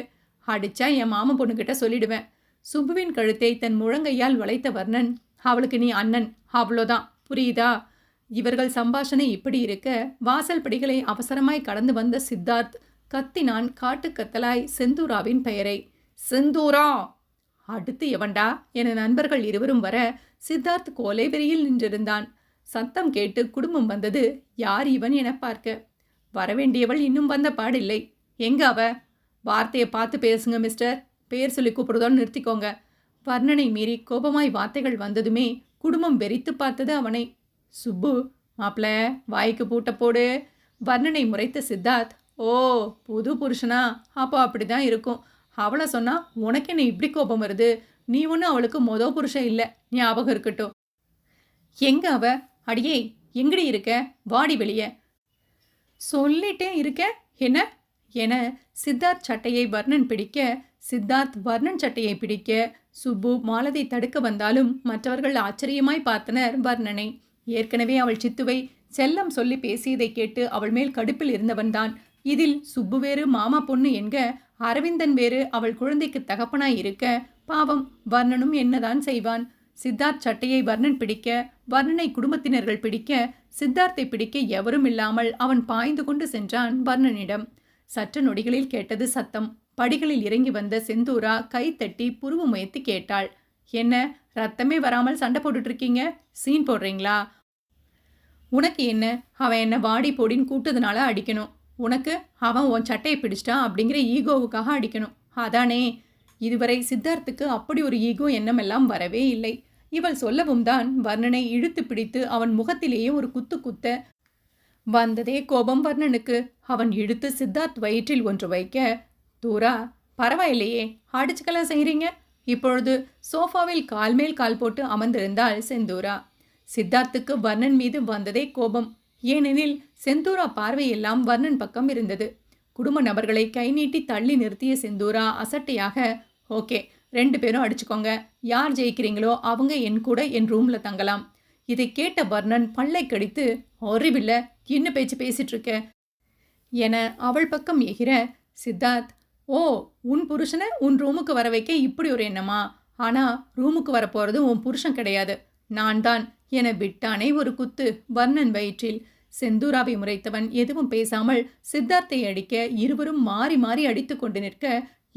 அடிச்சா என் மாமன் பொண்ணுக்கிட்ட சொல்லிடுவேன். சுப்புவின் கழுத்தை தன் முழங்கையால் வளைத்த வர்ணன், அவளுக்கு நீ அண்ணன், அவ்வளோதான், புரியுதா? இவர்கள் சம்பாஷணை இப்படி இருக்க வாசல் படிகளை அவசரமாய் கடந்து வந்த சித்தார்த் கத்தினான் காட்டுக்கத்தலாய் செந்தூராவின் பெயரை. செந்தூரா! அடுத்து எவன்டா என நண்பர்கள் இருவரும் வர சித்தார்த் கோலை வெறியில் நின்றிருந்தான். சத்தம் கேட்டு குடும்பம் வந்தது. யார் இவன் என பார்க்க. வரவேண்டியவள் இன்னும் வந்த பாடில்லை. எங்க அவ? வார்த்தையை பார்த்து பேசுங்க மிஸ்டர். பேர் சொல்லி கூப்பிடுறதோன்னு நிறுத்திக்கோங்க. வர்ணனை மீறி கோபமாய் வார்த்தைகள் வந்ததுமே குடும்பம் வெறித்து பார்த்தது அவனை. சுப்பு, மாப்பிள்ள வாய்க்கு பூட்ட போடு. வர்ணனை முறைத்த சித்தார்த், ஓ புது புருஷனா? அப்போ அப்படிதான் இருக்கும். அவளை சொன்னா உனக்கு என்ன இப்படி கோபம் வருது? நீ ஒன்றும் அவளுக்கு புருஷன் இல்லை, ஞாபகம் இருக்கட்டும். எங்க அவ? அடியே, எங்கடி இருக்க? வாடி வெளியே. சொல்லிட்டே இருக்க என்ன என சித்தார்த் சட்டையை வர்ணன் பிடிக்க, சித்தார்த் வர்ணன் சட்டையை பிடிக்க சுப்பு மாலதி தடுக்க வந்தாலும் மற்றவர்கள் ஆச்சரியமாய் பார்த்தனர் வர்ணனை. ஏற்கனவே அவள் சித்துவை செல்லம் சொல்லி பேசியதை கேட்டு அவள் மேல் கடுப்பில் இருந்தவன்தான். இதில் சுப்பு வேறு மாமா பொண்ணு என்க, அரவிந்தன் வேறு அவள் குழந்தைக்கு தகப்பனாய் இருக்க, பாவம் வர்ணனும் என்னதான் செய்வான்? சித்தார்த் சட்டையை வர்ணன் பிடிக்க, வர்ணனை குடும்பத்தினர்கள் பிடிக்க, சித்தார்த்தை பிடிக்க எவரும் இல்லாமல் அவன் பாய்ந்து கொண்டு சென்றான் வர்ணனிடம். சற்று நொடிகளில் கேட்டது சத்தம். படிகளில் இறங்கி வந்த செந்தூரா கை தட்டி புருவ முயற்சி கேட்டாள். என்ன, ரத்தமே வராமல் சண்டை போட்டுட்டு இருக்கீங்க? சீன் போடுறீங்களா? உனக்கு என்ன, அவன் என்ன வாடி போடின்னு கூட்டதுனால அடிக்கணும். உனக்கு அவன் உன் சட்டையை பிடிச்சிட்டான் அப்படிங்கிற ஈகோவுக்காக அடிக்கணும், அதானே? இதுவரை சித்தார்த்துக்கு அப்படி ஒரு ஈகோ எண்ணமெல்லாம் வரவே இல்லை. இவள் சொல்லவும் தான் வர்ணனை இழுத்து பிடித்து அவன் முகத்திலேயே ஒரு குத்து குத்த வந்ததே கோபம் வர்ணனுக்கு. அவன் இழுத்து சித்தார்த் வயிற்றில் ஒன்று வைக்க, தூரா பரவாயில்லையே, அடிச்சுக்கலாம் செய்கிறீங்க. இப்பொழுது சோஃபாவில் கால் மேல் கால் போட்டு அமர்ந்திருந்தாள் செந்தூரா. சித்தார்த்துக்கு வர்ணன் மீது வந்ததே கோபம். ஏனெனில் செந்தூரா பார்வையெல்லாம் வர்ணன் பக்கம் இருந்தது. குடும்ப நபர்களை கை நீட்டி தள்ளி நிறுத்திய செந்தூரா அசட்டையாக, ஓகே 2 பேரும் அடிச்சுக்கோங்க, யார் ஜெயிக்கிறீங்களோ அவங்க என் கூட என் ரூம்ல தங்கலாம். இதை கேட்ட வர்ணன் பல்லை கடித்து, ஒருவில்ல என்ன பேச்சு பேசிட்டு இருக்க என அவள் பக்கம் எகிற, சித்தார்த், ஓ உன் புருஷனை உன் ரூமுக்கு வர வைக்க இப்படி ஒரு எண்ணமா? ஆனா ரூமுக்கு வரப்போறது உன் புருஷன் கிடையாது, நான் தான் என விட்டானே ஒரு குத்து வர்ணன் வயிற்றில். செந்தூராவை முறைத்தவன் எதுவும் பேசாமல் சித்தார்த்தை அடிக்க இருவரும் மாறி மாறி அடித்து கொண்டு நிற்க,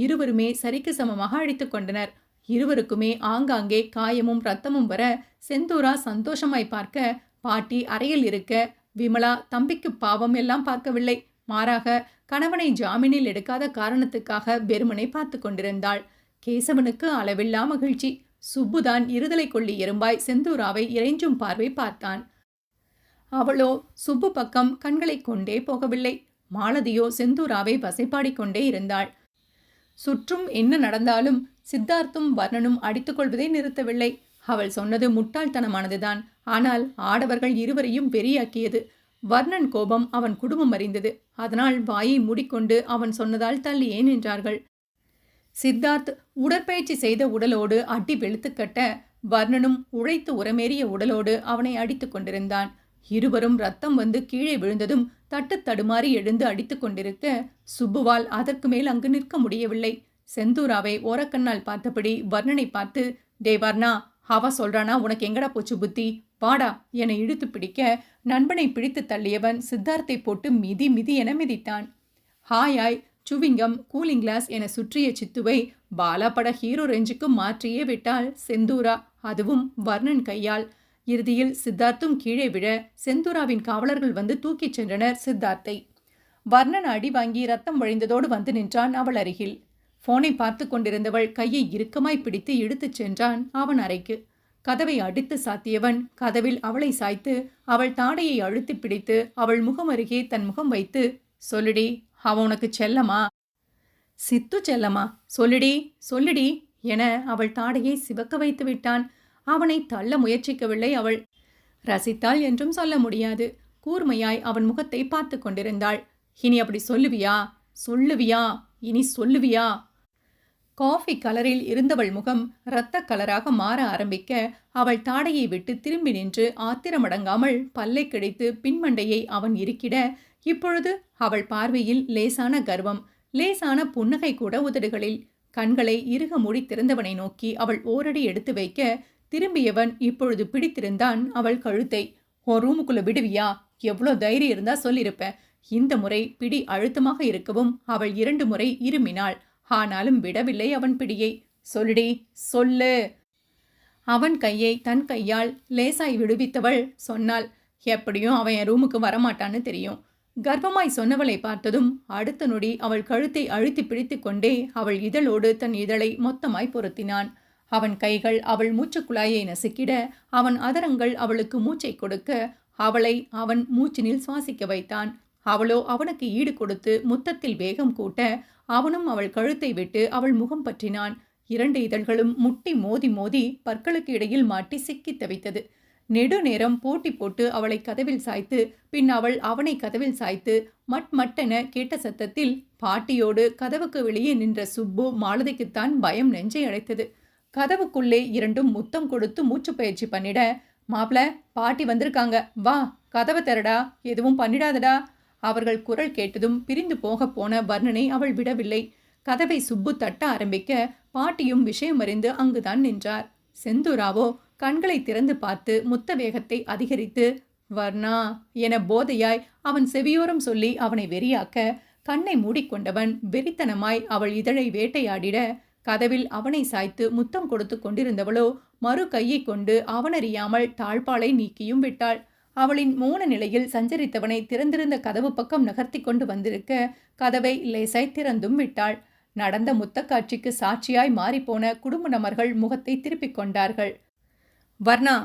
இருவருமே சரிக்கு சமமாக அடித்து கொண்டனர். இருவருக்குமே ஆங்காங்கே காயமும் ரத்தமும் வர செந்தூரா சந்தோஷமாய் பார்க்க, பாட்டி அறையில் இருக்க விமலா தம்பிக்கு பாவம் எல்லாம் பார்க்கவில்லை, மாறாக கணவனை ஜாமீனில் எடுக்காத காரணத்துக்காக வெறுமனை பார்த்து கொண்டிருந்தாள். கேசவனுக்கு அளவில்லா மகிழ்ச்சி. சுப்புதான் இருதலை கொள்ளி எறும்பாய் செந்தூராவை இறைஞ்சும் பார்வை பார்த்தான். அவளோ சுப்பு பக்கம் கண்களை கொண்டே போகவில்லை. மாலதியோ செந்தூராவை வசைப்பாடிக்கொண்டே இருந்தாள். சுற்றும் என்ன நடந்தாலும் சித்தார்த்தும் வர்ணனும் அடித்துக்கொள்வதை நிறுத்தவில்லை. அவள் சொன்னது முட்டாள்தனமானதுதான், ஆனால் ஆடவர்கள் இருவரையும் வெறியாக்கியது. வர்ணன் கோபம் அவன் குடும்பம் அறிந்தது. அதனால் வாயை மூடிக்கொண்டு அவன் சொன்னதால் தள்ளியே நின்றார்கள். சித்தார்த் உடற்பயிற்சி செய்த உடலோடு அடி வெளுத்துக்கட்ட, வர்ணனும் உழைத்து உரமேறிய உடலோடு அவனை அடித்து கொண்டிருந்தான். இருவரும் ரத்தம் வந்து கீழே விழுந்ததும் தட்டு தடுமாறி எழுந்து அடித்து கொண்டிருக்க, சுப்புவால் அதற்கு மேல் அங்கு நிற்க முடியவில்லை. செந்தூராவை ஓரக்கண்ணால் பார்த்தபடி வர்ணனை பார்த்து, டே வர்ணா, அவ சொல்றானா உனக்கு எங்கடா போச்சு புத்தி? வாடா என இழுத்து பிடிக்க நண்பனை பிடித்து தள்ளியவன் சித்தார்த்தை போட்டு மிதி மிதி என மிதித்தான். ஹாயாய் சுவிங்கம் கூலிங் கிளாஸ் என சுற்றிய சித்துவை பாலா பட ஹீரோ ரேஞ்சுக்கு மாற்றியே விட்டாள் செந்தூரா, அதுவும் வர்ணன் கையால். இறுதியில் சித்தார்த்தும் கீழே விழ செந்தூராவின் காவலர்கள் வந்து தூக்கிச் சென்றனர் சித்தார்த்தை. வர்ணன் அடி வாங்கி ரத்தம் வழிந்ததோடு வந்து நின்றான் அவள் அருகில். போனை பார்த்து கொண்டிருந்தவள் கையை இறுக்கமாய் பிடித்து இழுத்துச் சென்றான் அவன் அறைக்கு. கதவை அடித்து சாத்தியவன் கதவில் அவளை சாய்த்து அவள் தாடையை அழுத்தி பிடித்து அவள் முகம் அருகே தன் முகம் வைத்து, சொல்லுடி, அவன் உனக்கு செல்லமா? சித்து செல்லமா? சொல்லுடி சொல்லுடி என அவள் தாடையை சிவக்க வைத்து விட்டான். அவனை தள்ள முயற்சிக்கவில்லை அவள். ரசித்தாள் என்றும் சொல்ல முடியாது. கூர்மையாய் அவன் முகத்தை பார்த்து கொண்டிருந்தாள். இனி அப்படி சொல்லுவியா? சொல்லுவியா? இனி சொல்லுவியா? காஃபி கலரில் இருந்தவள் முகம் இரத்த கலராக மாற ஆரம்பிக்க அவள் தாடையை விட்டு திரும்பி நின்று ஆத்திரமடங்காமல் பல்லை கிடைத்து பின்மண்டையை அவன் இருக்கிட, இப்பொழுது அவள் பார்வையில் லேசான கர்வம், லேசான புன்னகை கூட உதடுகளில். கண்களை இறுக மூடி திறந்தவனை நோக்கி அவள் ஓரடி எடுத்து வைக்க திரும்பியவன் இப்பொழுது பிடித்திருந்தான் அவள் கழுத்தை. ஓ ரூமுக்குள்ள விடுவியா? எவ்வளோ தைரியம் இருந்தா சொல்லியிருப்பேன். இந்த முறை பிடி அழுத்தமாக இருக்கவும் அவள் 2 முறை இருமினாள். ஆனாலும் விடவில்லை அவன் பிடியை. சொல்லுடி சொல்லு. அவன் கையை தன் கையால் லேசாய் விடுவித்தவள் சொன்னாள், எப்படியும் அவன் என் ரூமுக்கு வரமாட்டான்னு தெரியும். கர்ப்பமாய் சொன்னவளை பார்த்ததும் அடுத்த நொடி அவள் கழுத்தை அழுத்தி பிடித்து கொண்டே அவள் இதழோடு தன் இதழை மொத்தமாய் பொருத்தினான். அவன் கைகள் அவள் மூச்சுக்குழாயை நசுக்கிட அவன் அதரங்கள் அவளுக்கு மூச்சை கொடுக்க அவளை அவன் மூச்சினில் சுவாசிக்க வைத்தான். அவளோ அவனுக்கு ஈடு கொடுத்து முத்தத்தில் வேகம் கூட்ட அவனும் அவள் கழுத்தை விட்டு அவள் முகம் பற்றினான். 2 இதழ்களும் முட்டி மோதி மோதி பற்களுக்கு இடையில் மாட்டி சிக்கி தவித்தது. நெடுநேரம் போட்டி போட்டு அவளை கதவில் சாய்த்து பின் அவள் அவனை கதவில் சாய்த்து மட்டென கேட்ட சத்தத்தில் பாட்டியோடு கதவுக்கு வெளியே நின்ற சுப்பு மாலதிக்குத்தான் பயம் நெஞ்சை அடைத்தது. கதவுக்குள்ளே 2ம் முத்தம் கொடுத்து மூச்சு பயிற்சி பண்ணிட, மாப்ள பாட்டி வந்திருக்காங்க, வா கதவை திறடா, எதுவும் பண்ணிடாதடா. அவர்கள் குரல் கேட்டதும் பிரிந்து போக போன வர்ணனை அவள் விடவில்லை. கதவை சுப்பு தட்ட ஆரம்பிக்க பாட்டியும் விஷயம் அறிந்து அங்குதான் நின்றார். செந்தூராவோ கண்களை திறந்து பார்த்து முத்த வேகத்தை அதிகரித்து, வர்ணா என போதையாய் அவன் செவியோரம் சொல்லி அவனை வெறியாக்க கண்ணை மூடிக்கொண்டவன் வெறித்தனமாய் அவள் இதழை வேட்டையாடிட, கதவில் அவனை சாய்த்து முத்தம் கொடுத்து கொண்டிருந்தவளோ மறு கையை கொண்டு அவனறியாமல் தாழ்பாலை நீக்கியும் விட்டாள். அவளின் மௌன நிலையில் சஞ்சரித்தவனை திறந்திருந்த கதவு பக்கம் நகர்த்தி கொண்டு வந்திருக்க கதவை லேசாய் திறந்தும் விட்டாள். நடந்த முத்தக்காட்சிக்கு சாட்சியாய் மாறிப்போன குடும்ப நபர்கள் முகத்தை திருப்பிக் கொண்டார்கள். வர்ணா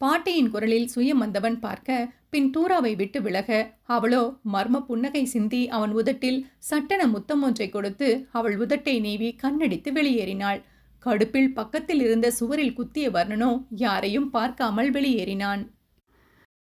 பாட்டியின் குரலில் சுயம் வந்தவன் பார்க்க பின் தூராவை விட்டு விலக அவளோ மர்ம புன்னகை சிந்தி அவன் உதட்டில் சட்டென முத்தம் ஒன்றை கொடுத்து அவள் உதட்டை நீவி கண்ணடித்து வெளியேறினாள். கடுப்பில் பக்கத்தில் இருந்த சுவரில் குத்திய வர்ணனோ யாரையும் பார்க்காமல் வெளியேறினான்.